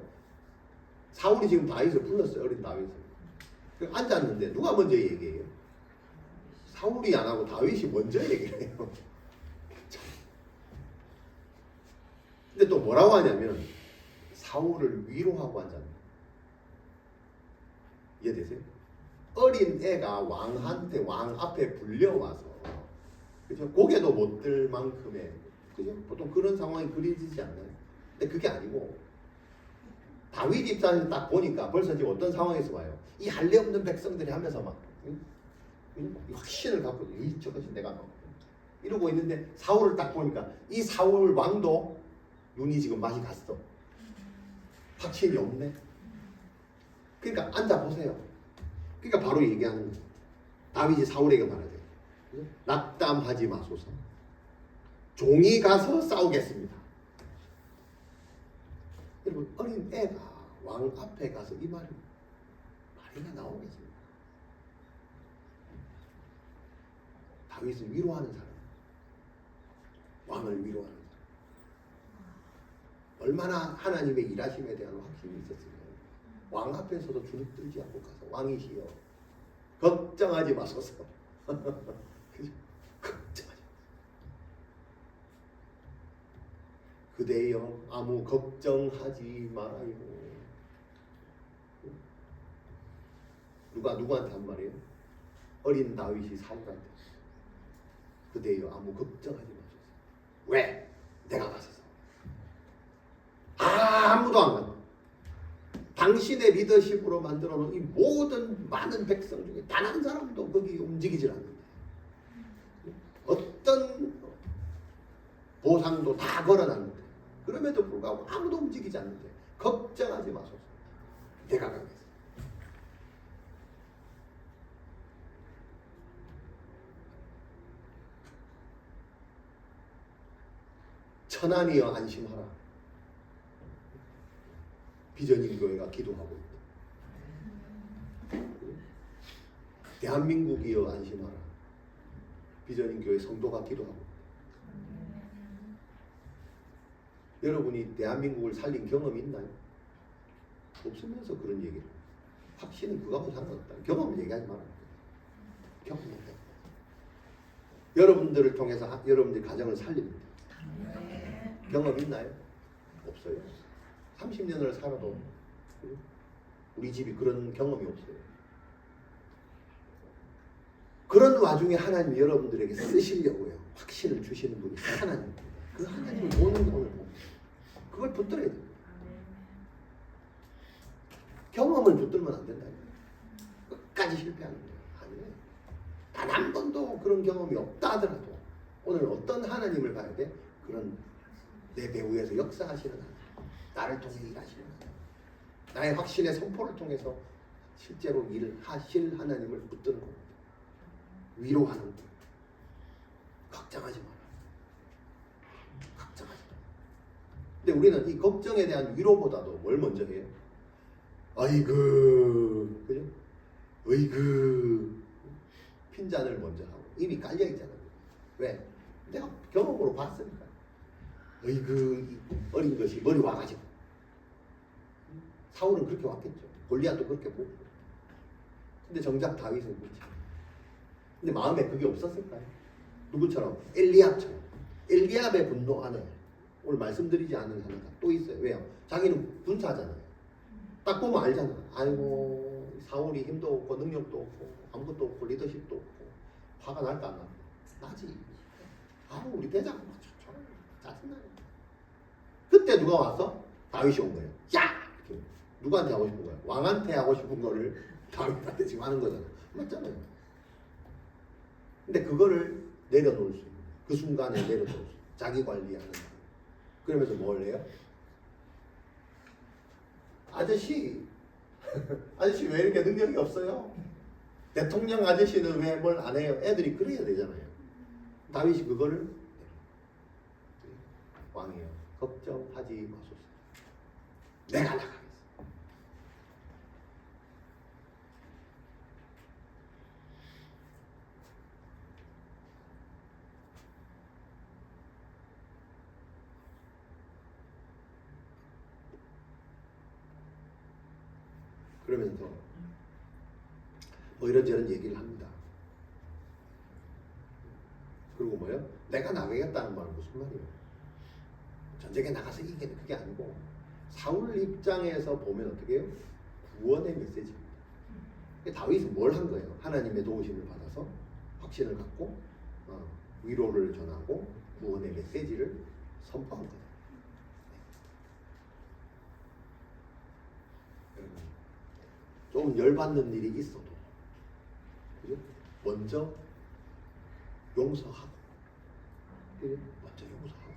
사울이 지금 다윗을 불렀어요. 어린 다윗을. 앉았는데 누가 먼저 얘기해요? 사울이 안 하고 다윗이 먼저 얘기를 해요. 근데 또 뭐라고 하냐면 사울을 위로하고 앉았네. 이해되세요? 어린 애가 왕한테 왕 앞에 불려와서 그죠? 고개도 못 들 만큼의 그죠? 보통 그런 상황이 그려지지 않나요? 근데 그게 아니고 다윗 입장에서 딱 보니까 벌써 지금 어떤 상황에서 와요. 이 할례 없는 백성들이 하면서 막 확신을 갖고 저것이 내가 막 이러고 있는데 사울을 딱 보니까 이 사울 왕도 눈이 지금 맛이 갔어. 확신이 없네. 그러니까 앉아 보세요. 그러니까 바로 얘기하는 거예요. 다윗이 사울에게 말하죠. 낙담하지 마소서. 종이 가서 싸우겠습니다. 여러분 어린 애가 왕 앞에 가서 이 말이 나오겠습니다. 다윗을 위로하는 사람, 왕을 위로하는 사람. 얼마나 하나님의 일하심에 대한 확신이 있었으면 왕 앞에서도 주눅 들지 않고 가서 왕이시여 걱정하지 마소서. 그죠? 걱정하지 마소서. 그대여 아무 걱정하지 말아요. 누가 누구한테 한 말이에요? 어린 다윗이 사울한테. 그대여 아무 걱정하지 마소서. 왜? 내가 가서 아무도 안 간다. 당신의 리더십으로 만들어 놓은 이 모든 많은 백성 중에 단 한 사람도 거기 움직이질 않는다. 어떤 보상도 다 걸어놨는데 그럼에도 불구하고 아무도 움직이지 않는데 걱정하지 마소서. 내가 가겠습니다. 천안이여 안심하라. 비전인 교회가 기도하고 있다. 대한민국이여 안심하라. 비전인 교회 성도가 기도하고 있다. 여러분이 대한민국을 살린 경험이 있나요? 없으면서 그런 얘기를. 확신은 그거하고 상관없다. 경험을 얘기하지 말아요. 경험을 해. 여러분들을 통해서 여러분들 가정을 살립니다. 경험 있나요? 없어요. 30년을 살아도 우리 집이 그런 경험이 없어요. 그런 와중에 하나님 여러분들에게 쓰시려고요. 확신을 주시는 분이 하나님. 그 하나님을 보는 게 오늘 봅니다. 그걸 붙들어야 됩니다. 경험을 붙들면 안 된다. 끝까지 실패하는 거예요. 아니에요. 단 한 번도 그런 경험이 없다 하더라도 오늘 어떤 하나님을 봐야 돼? 그런 내 배후에서 역사하시는 하나님. 나를 통해 일하시는 하나님. 나의 확신의 선포를 통해서 실제로 일을 하실 하나님을 붙드는 겁니다. 위로하는 것. 걱정하지 마라. 걱정하지 마라. 근데 우리는 이 걱정에 대한 위로보다도 뭘 먼저 해요? 아이고, 그죠? 어이구, 핀잔을 먼저 하고 이미 깔려 있잖아요. 왜? 내가 경험으로 봤으니까. 어이구, 어린 것이 머리 와가지고. 사울은 그렇게 왔겠죠. 골리앗도 그렇게 보고. 근데 정작 다윗은 그렇지. 근데 마음에 그게 없었을까요? 누구처럼? 엘리압처럼. 엘리압의 분노 안에 오늘 말씀드리지 않은 하나가 또 있어요. 왜요? 자기는 군사잖아요. 딱 보면 알잖아. 아이고 사울이 힘도 없고 능력도 없고 아무것도 없고 리더십도 없고 화가 날까 안 날까? 나지. 우리 대장 짜증나요. 그때 누가 왔어? 다윗이 온 거예요. 야! 이렇게. 누구한테 하고 싶은 거야? 왕한테 하고 싶은 거를 다윗한테 지금 하는 거잖아. 맞잖아요. 근데 그거를 내려놓을 수 있는 그 순간에 내려놓을 수 있는 자기 관리하는 그러면서 뭘 해요? 아저씨 왜 이렇게 능력이 없어요? 대통령 아저씨는 왜 뭘 안 해요? 애들이 그래야 되잖아요. 다윗이 그거를 왕이요 걱정하지 마소서. 내가 나가겠어. 그러면서 뭐 이런저런 얘기를 합니다. 그리고 뭐요? 내가 나가겠다는 말은 무슨 말이에요? 전쟁에 나가서 이기는 그게 아니고 사울 입장에서 보면 어떻게 해요? 구원의 메시지입니다. 다윗은 뭘 한 거예요? 하나님의 도우심을 받아서 확신을 갖고 위로를 전하고 구원의 메시지를 선포한 거예요. 좀 열받는 일이 있어도 그죠? 먼저 용서하고 그죠? 먼저 용서하고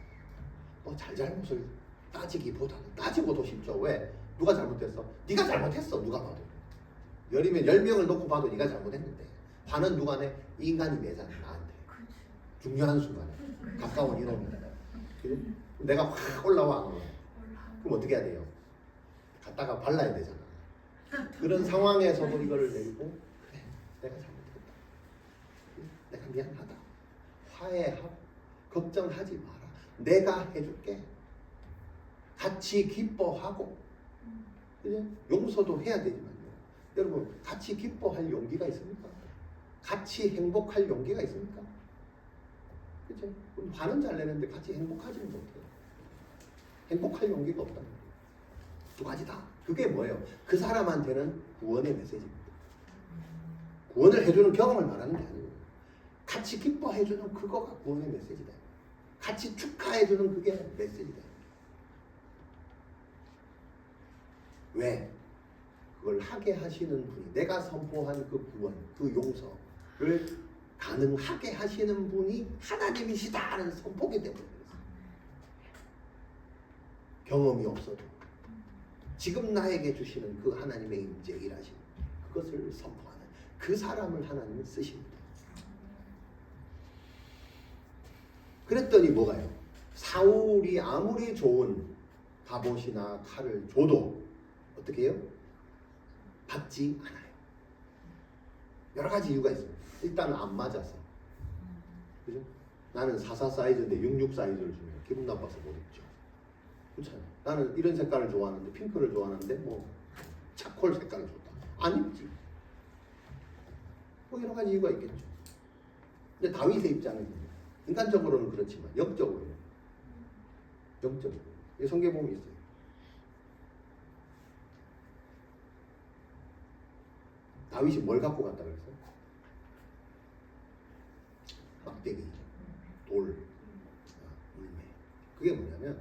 뭐 잘잘못을 따지기보다는 따지고도 쉽죠. 왜? 누가 잘못했어? 네가 잘못했어. 누가 봐도 10명을 놓고 봐도 네가 잘못했는데 화는 누가 내? 이 인간이 내잖아. 나한테 중요한 순간에 가까운 이놈이 그죠? 내가 확 올라와 안 올라. 그럼 어떻게 해야 돼요? 갖다가 발라야 되잖아. 그런 상황에서도 이거를 내리고 그래 내가 잘못했다. 내가 미안하다. 화해하고 걱정하지 마라. 내가 해줄게. 같이 기뻐하고 그죠? 용서도 해야 되지만요. 여러분 같이 기뻐할 용기가 있습니까? 같이 행복할 용기가 있습니까? 그죠? 화는 잘 내는데 같이 행복하지는 못해요. 행복할 용기가 없다는 거예요. 두 가지다. 그게 뭐예요? 그 사람한테는 구원의 메시지입니다. 구원을 해주는 경험을 말하는 게 아니고 같이 기뻐해주는 그거가 구원의 메시지다. 같이 축하해주는 그게 메시지다. 왜? 그걸 하게 하시는 분이 내가 선포한 그 구원, 그 용서를 가능하게 하시는 분이 하나님이시다는 선포기 때문에 그렇습니다. 경험이 없어도 지금 나에게 주시는 그 하나님의 임재 일하심 그것을 선포하는 그 사람을 하나님은 쓰십니다. 그랬더니 뭐가요? 사울이 아무리 좋은 갑옷이나 칼을 줘도 어떻게 해요? 받지 않아요. 여러 가지 이유가 있어요. 일단 안 맞아서. 그죠? 나는 44 사이즈인데 66 사이즈를 주면 기분 나빠서 못 입죠. 그렇잖아요. 나는 이런 색깔을 좋아하는데 핑크를 좋아하는데 뭐 차콜 색깔을 줬다. 안 입지. 뭐 여러 가지 이유가 있겠죠. 근데 다윗의 입장은 인간적으로는 그렇지만 영적으로는 이 성경에 보면 있어요. 다윗이 뭘 갖고 갔다 그랬어요? 막대기, 돌, 물매. 그게 뭐냐면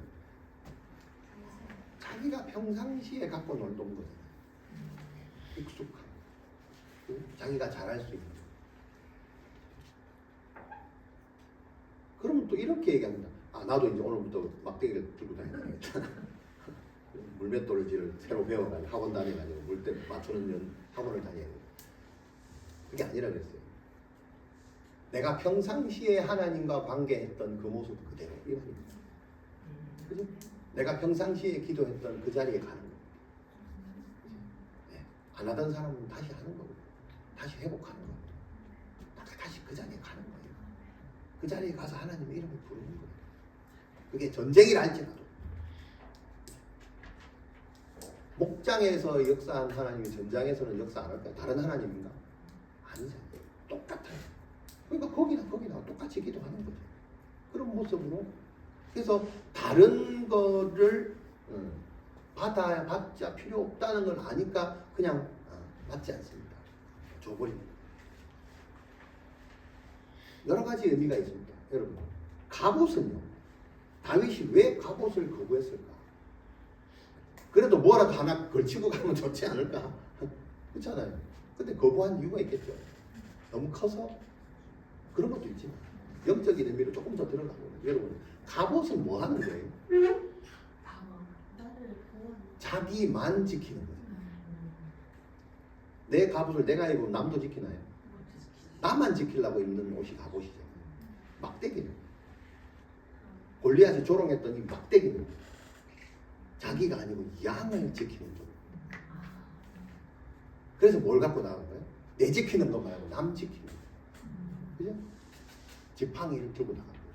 자기가 평상시에 갖고 놀던 거잖아요. 익숙함. 자기가 잘할 수 있는. 그러면 또 이렇게 얘기합니다. 아, 나도 이제 오늘부터 막대기를 들고 다녀야겠다. 물맷돌질을 새로 배워가지고 학원 다녀가지고 물때 맞추는 학원을 다녀야 돼. 그게 아니라 그랬어요. 내가 평상시에 하나님과 관계했던 그 모습 그대로 이 말입니다. 그죠? 내가 평상시에 기도했던 그 자리에 가는 거예요. 네. 안 하던 사람은 다시 하는 거고 다시 회복하는 거고 다시 그 자리에 가는 거예요. 그 자리에 가서 하나님의 이름을 부르는 거예요. 그게 전쟁이라 할지라도 목장에서 역사한 하나님이 전장에서는 역사 안 할까요? 다른 하나님인가? 아니죠. 똑같아요. 그러니까 거기나 똑같이 기도하는 거죠. 그런 모습으로 그래서 다른 거를 받자 필요 없다는 걸 아니까 그냥 받지 않습니다. 줘버립니다. 여러 가지 의미가 있습니다. 여러분 갑옷은요. 다윗이 왜 갑옷을 거부했을까? 그래도 뭐라도 하나 걸치고 가면 좋지 않을까? 그렇잖아요. 근데 거부한 이유가 있겠죠. 너무 커서 그런 것도 있지만 영적인 의미로 조금 더 들어가고 여러분 갑옷은 뭐 하는 거예요? 나를 보호하는 자기만 지키는 거예요. 내 갑옷을 내가 입으면 남도 지키나요? 나만 지키려고 입는 옷이 갑옷이죠. 막대기는 골리앗이 조롱했던 이 막대기는 자기가 아니고 양을 지키는 것. 그래서 뭘 갖고 나간 거예요? 내 지키는 거 말고 남 지키는 거. 그죠? 지팡이를 들고 나간 거예요.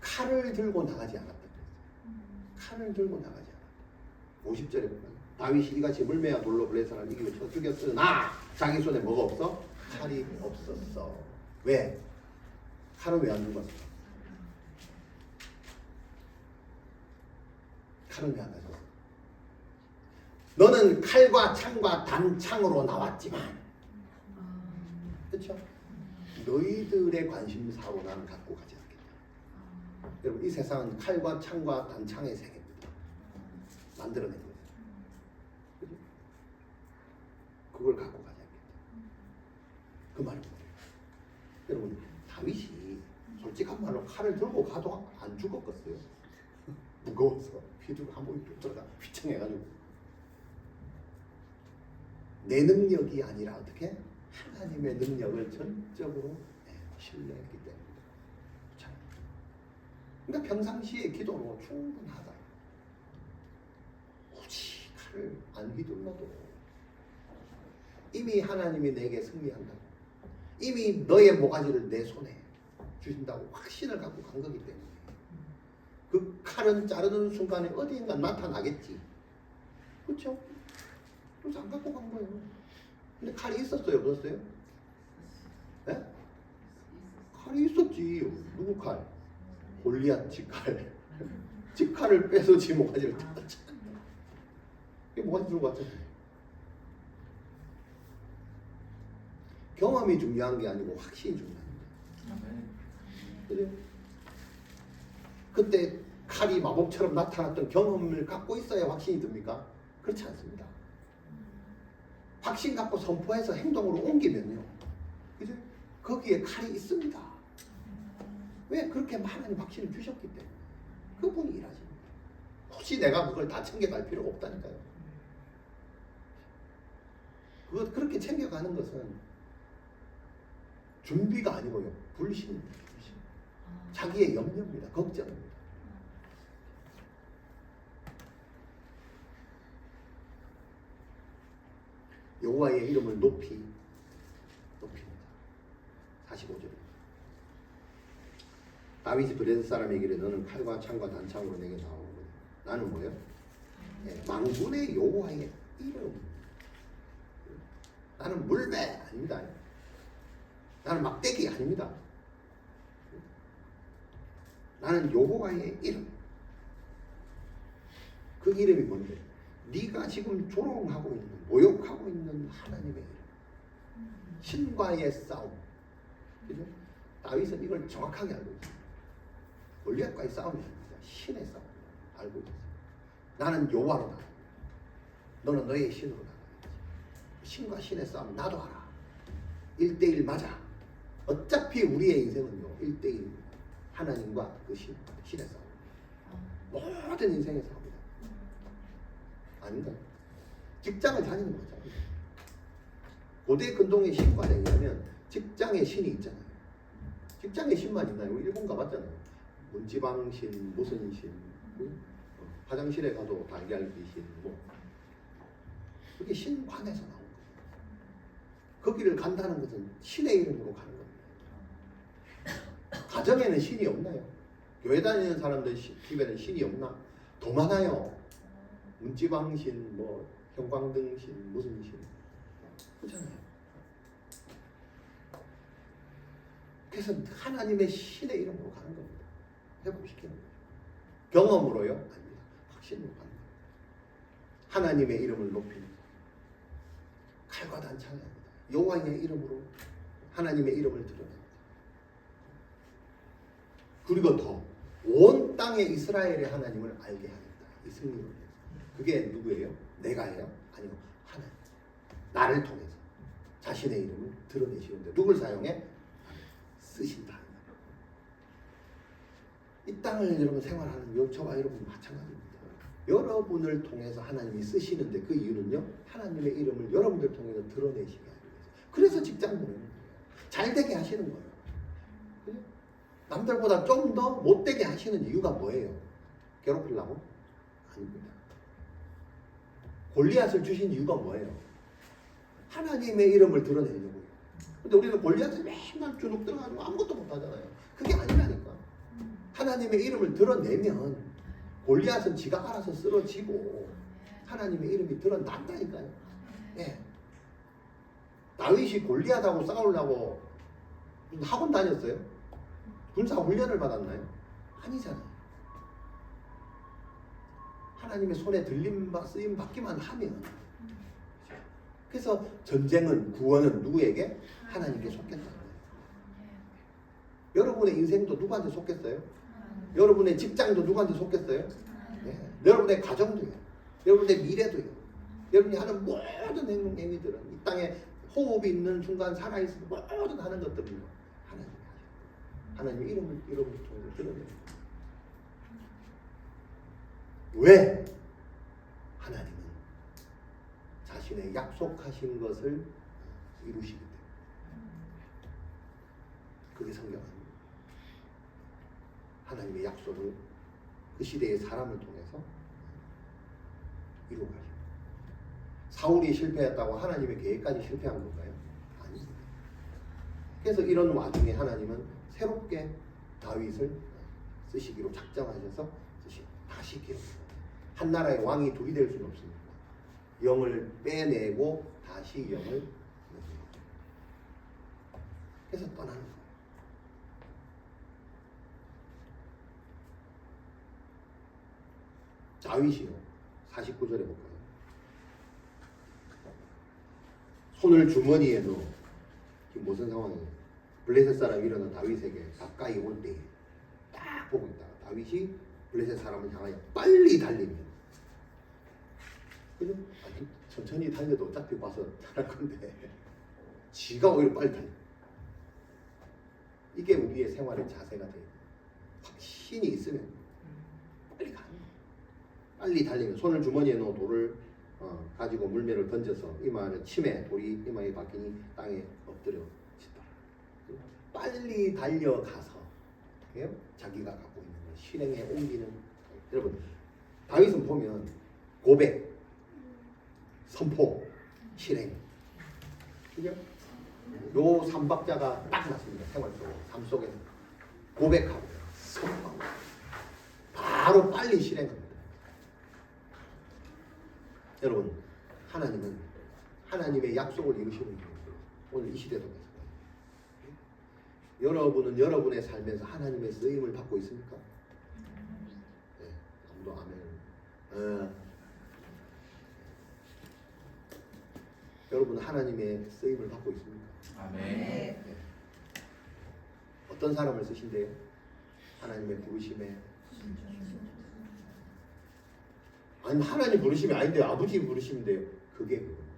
칼을 들고 나가지 않았다 그랬어요. 칼을 들고 나가지 않았다. 50절에 보면 다윗이 이같이 물매와 돌로 블레셋을 이기고 쳐 죽였으나 자기 손에 뭐가 없어? 칼이 없었어. 왜? 칼은 왜 안 죽었어? 칼을 내어가지고 너는 칼과 창과 단창으로 나왔지만 그렇죠? 너희들의 관심사로 나는 갖고 가지 않겠다. 여러분 이 세상은 칼과 창과 단창의 세계입니다. 만들어낸 거예요. 그죠? 그걸 갖고 가지 않겠다. 그 말은 뭐예요? 여러분 다윗이 솔직한 말로 칼을 들고 가도 안 죽었겠어요? 무거워서 휘두르고 한번 들어가 휘청해가지고 내 능력이 아니라 어떻게? 하나님의 능력을 전적으로 신뢰했기 때문입니다. 그러니까 평상시에 기도로 충분하다. 굳이 칼을 안 휘둘러도 이미 하나님이 내게 승리한다고, 이미 너의 모가지를 내 손에 주신다고 확신을 갖고 간 거기 때문에 그 칼은 자르는 순간에 어디인가 나타나겠지. 그렇죠? 그래서 안 갖고 간 거예요. 근데 칼이 있었어요? 없었어요? 네? 칼이 있었지. 누구 칼? 골리앗 직칼. 직칼을 빼서 지 모가지를 뜯었지. 이게 모가지 들고 왔잖아요. 경험이 중요한 게 아니고 확신이 중요합니다. 그죠? 그때 칼이 마법처럼 나타났던 경험을 갖고 있어야 확신이 듭니까? 그렇지 않습니다. 확신 갖고 선포해서 행동으로 옮기면요, 그죠? 거기에 칼이 있습니다. 왜? 그렇게 하나님 확신을 주셨기 때문에 그분이 일하십니다. 혹시 내가 그걸 다 챙겨갈 필요가 없다니까요. 그것 그렇게 챙겨가는 것은 준비가 아니고요, 불신입니다. 불신. 자기의 염려입니다. 걱정입니다. 여호와의 이름을 높입니다. 45절. 다윗이 브레스 사람에게 이르되 너는 칼과 창과 단창으로 내게 나오고 나는 뭐예요? 네, 만군의 여호와의 이름. 나는 물배 아닙니다. 나는 막대기 아닙니다. 나는 여호와의 이름. 그 이름이 뭔데? 네가 지금 조롱하고 있는, 모욕하고 있는 하나님의 이름. 신과의 싸움. 그죠? 다윗은 이걸 정확하게 알고 있습니다. 골리앗과의 싸움이 아닙니다. 신의 싸움. 알고 있습니다. 나는 여호와로 나간다. 너는 너의 신으로 나가야지. 신과 신의 싸움 나도 알아. 1대1 맞아. 어차피 우리의 인생은요 1대1 하나님과 그 신의 싸움. 모든 인생의 싸움이다. 아닌가? 직장을 다니는 거잖아요. 고대 근동의 신관에 의하면 직장의 신이 있잖아요. 직장의 신만 있나요? 우리 일본 가봤잖아요. 문지방 신, 무슨 신, 화장실에 가도 달걀기 신, 그게 신관에서 나온 거예요. 거기를 간다는 것은 신의 이름으로 가는 겁니다. 가정에는 신이 없나요? 교회 다니는 사람들 집에는 신이 없나? 더 많아요. 문지방신, 형광등신, 무슨 신, 그렇잖아요. 그래서 하나님의 신의 이름으로 가는 겁니다. 회복시키는 거예요. 경험으로요? 아닙니다. 확신으로 가는 거예요. 하나님의 이름을 높이는 거예요. 칼과 단창이 아닙니다. 여호와의 이름으로 하나님의 이름을 드러냅니다. 그리고 더 온 땅의 이스라엘의 하나님을 알게 하겠다. 이 승리를. 그게 누구예요? 내가 해요? 아니요. 하나님. 나를 통해서 자신의 이름을 드러내시는데 누굴 사용해? 쓰신다. 이 땅을 여러분 생활하는 저와 여러분 마찬가지입니다. 여러분을 통해서 하나님이 쓰시는데 그 이유는요, 하나님의 이름을 여러분들 통해서 드러내시게 하기 위해서. 그래서 직장 보내는 거예요. 잘 되게 하시는 거예요. 그래? 남들보다 좀 더 못되게 하시는 이유가 뭐예요? 괴롭히려고? 아닙니다. 골리앗을 주신 이유가 뭐예요? 하나님의 이름을 드러내려고요. 근데 우리는 골리앗을 맨날 주눅 들어가지고 아무것도 못하잖아요. 그게 아니라니까. 하나님의 이름을 드러내면 골리앗은 지가 알아서 쓰러지고 하나님의 이름이 드러난다니까요. 예. 다윗이 골리앗하고 싸우려고 학원 다녔어요? 군사 훈련을 받았나요? 아니잖아요. 하나님의 손에 쓰임 받기만 하면. 그래서 전쟁은 구원은 누구에게? 하나님께 속겠다는 거예요. 여러분의 인생도 누구한테 속겠어요? 여러분의 직장도 누구한테 속겠어요? 네. 여러분의 가정도요. 여러분의 미래도요. 여러분이 하는 모든 행위들은 이 땅에 호흡이 있는 순간 살아있는 모든 하는 것들은 하나님 이름을 통해서 드러내요. 왜? 하나님은 자신의 약속하신 것을 이루시기 때문에. 그게 성경입니다. 하나님의 약속을 그 시대의 사람을 통해서 이루어가죠. 사울이 실패했다고 하나님의 계획까지 실패한 건가요? 아닙니다. 그래서 이런 와중에 하나님은 새롭게 다윗을 쓰시기로 작정하셔서 다시 기록합니다. 한 나라의 왕이 둘이 될 수는 없습니다. 영을 빼내고 다시 영을 넣습니다. 그래서 떠나는 거예요. 다윗이요. 49절에 볼까요? 손을 주머니에 넣어. 지금 무슨 상황이에요? 블레셋 사람이 일어나 다윗에게 가까이 올 때 딱 보고 있다가 다윗이 블레셋 사람을 향하여 빨리 달리면, 그죠? 아니, 천천히 달려도 어차피 봐서 잘할 건데 지가 오히려 빨리 달려. 이게 우리의 생활의 자세가 돼요. 확신이 있으면 빨리 가는 거예요. 빨리 달리면 손을 주머니에 넣어 돌을 가지고 물매를 던져서 이마를 침에 돌이 이마에 박히니 땅에 엎드려 짓더라. 빨리 달려가서 자기가 갖고 있는 걸 실행에 옮기는. 여러분, 다윗은 보면 고백, 선포, 실행, 그죠? 요 삼박자가 딱 맞습니다. 생활 속에, 삶 속에 고백하고 선포하고 바로 빨리 실행합니다. 여러분, 하나님은 하나님의 약속을 이루시는 분이에요. 오늘 이 시대도 마찬가지예요. 여러분은 여러분의 삶에서 하나님의 쓰임을 받고 있습니까? 네, 아무도 아멘. 여러분 하나님의 쓰임을 받고 있습니까? 아멘. 네. 어떤 사람을 쓰신대요? 하나님의 부르심에. 아니, 하나님 부르심이 아닌데 아버지 부르심인데요. 그게 그겁니다.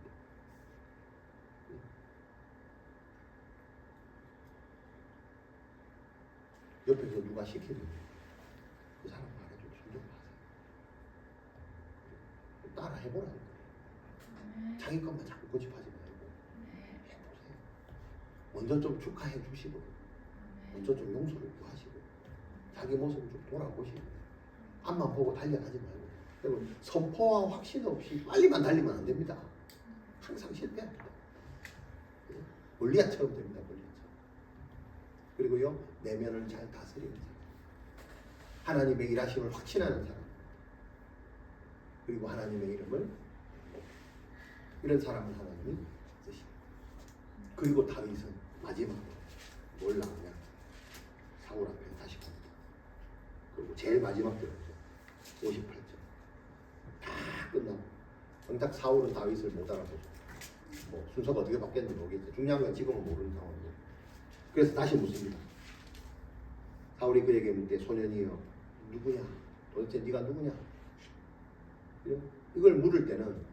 옆에서 누가 시키는 그 사람 말에 좀 순종 마세요. 따라 해보라는 거예요. 자기 것만 자꾸 고집하지 말고 해보세요. 먼저 좀 축하해 주시고, 먼저 좀 용서를 구하시고, 자기 모습을 좀 돌아보시고, 앞만 보고 달려가지 말고. 여러분, 선포와 확신 없이 빨리만 달리면 안 됩니다. 항상 실패합니다. 골리앗처럼 됩니다. 골리앗처럼. 그리고요, 내면을 잘 다스리는 사람, 하나님의 일하심을 확신하는 사람, 그리고 하나님의 이름을, 이런 사람을 하나님이 쓰십니다. 그리고 다윗은 마지막으로 뭘 나오냐? 사울 앞에 다시 갑니다. 그리고 제일 마지막 들어오죠. 58절. 다 끝나고 정작 사울은 다윗을 못 알아보죠. 뭐 순서가 어떻게 바뀌었는지 모르겠어요. 중요한 건 지금은 모르는 상황이에요. 그래서 다시 묻습니다. 사울이 그에게 묻되 소년이여 누구냐? 도대체 네가 누구냐? 이걸 물을 때는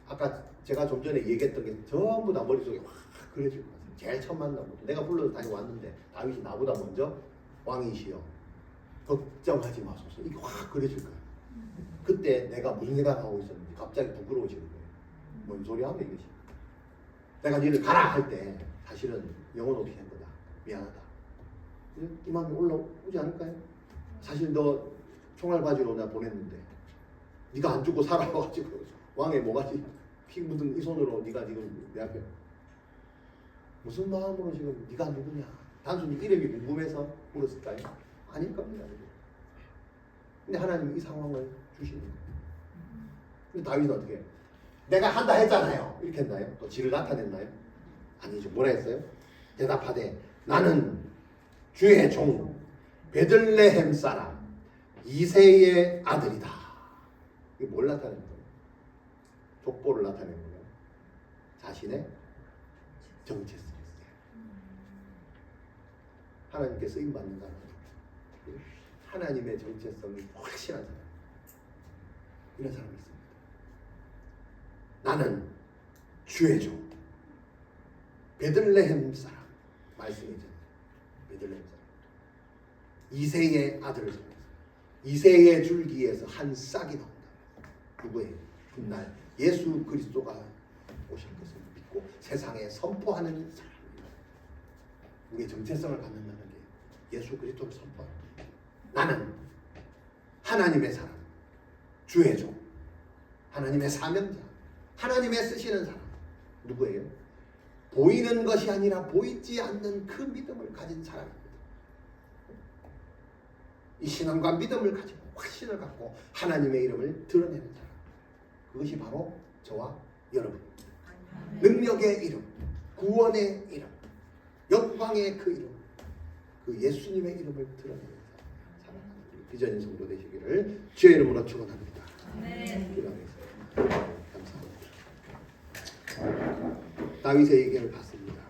아까 제가 좀 전에 얘기했던 게 전부 다 머릿속에 확 그려질 것 같아요. 제일 처음 만나부터 내가 불러서 다녀왔는데 다윗이 나보다 먼저 왕이시여 걱정하지 마소서. 이게 확 그려질 거예요. 그때 내가 무슨 생각하고 있었는지 갑자기 부끄러워지는 거예요. 뭔 소리 하면 이것이. 내가 니를 가라 할 때 사실은 영혼 없이 한 거다. 미안하다. 이 마음이 올라오지 않을까요? 사실 너 총알 바지로 나 보냈는데 네가 안 죽고 살아가지고 왕의 모가지 피 묻은 이 손으로 네가 지금 내 앞에 무슨 마음으로 지금 네가 누구냐? 단순히 이름이 궁금해서 물었을까요? 아닐 겁니다. 근데 하나님이 이 상황을 주시는 거예요. 근데 다윗은 어떻게 해요? 내가 한다 했잖아요. 이렇게 했나요? 또 지를 나타냈나요? 아니죠. 뭐라 했어요? 대답하되 나는 주의 종, 베들레헴 사람 이새의 아들이다. 이게 뭘 나타내는 거예요? 족보를 나타내는 거예요. 자신의 정체성이 있어요. 하나님께 쓰임 받는 사람, 하나님의 정체성이 확실한 사람, 이런 사람이 있습니다. 나는 주의 종, 베들레헴 사람, 말씀이죠. 베들레헴 사람. 이새의 아들을 정해서 이새의 줄기에서 한 싹이 나온다. 누구예요? 훗날 예수 그리스도가 오실 것을 믿고 세상에 선포하는 사람입니다. 우리의 정체성을 갖는다는 게 예수 그리스도를 선포하는 거예요. 나는 하나님의 사람, 주의 종, 하나님의 사명자, 하나님의 쓰시는 사람. 누구예요? 보이는 것이 아니라 보이지 않는 그 믿음을 가진 사람입니다. 이 신앙과 믿음을 가지고 확신을 갖고 하나님의 이름을 드러내는 사람, 그것이 바로 저와 여러분입니다. 능력의 이름, 구원의 이름, 영광의 그 이름, 그 예수님의 이름을 드러내는 사람, 비전인 성도 되시기를 주의 이름으로 축원합니다. 기도하겠습니다. 감사합니다. 다윗의 얘기를 봤습니다.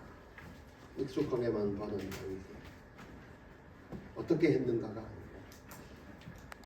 익숙하게만 보는 다윗이 어떻게 했는가가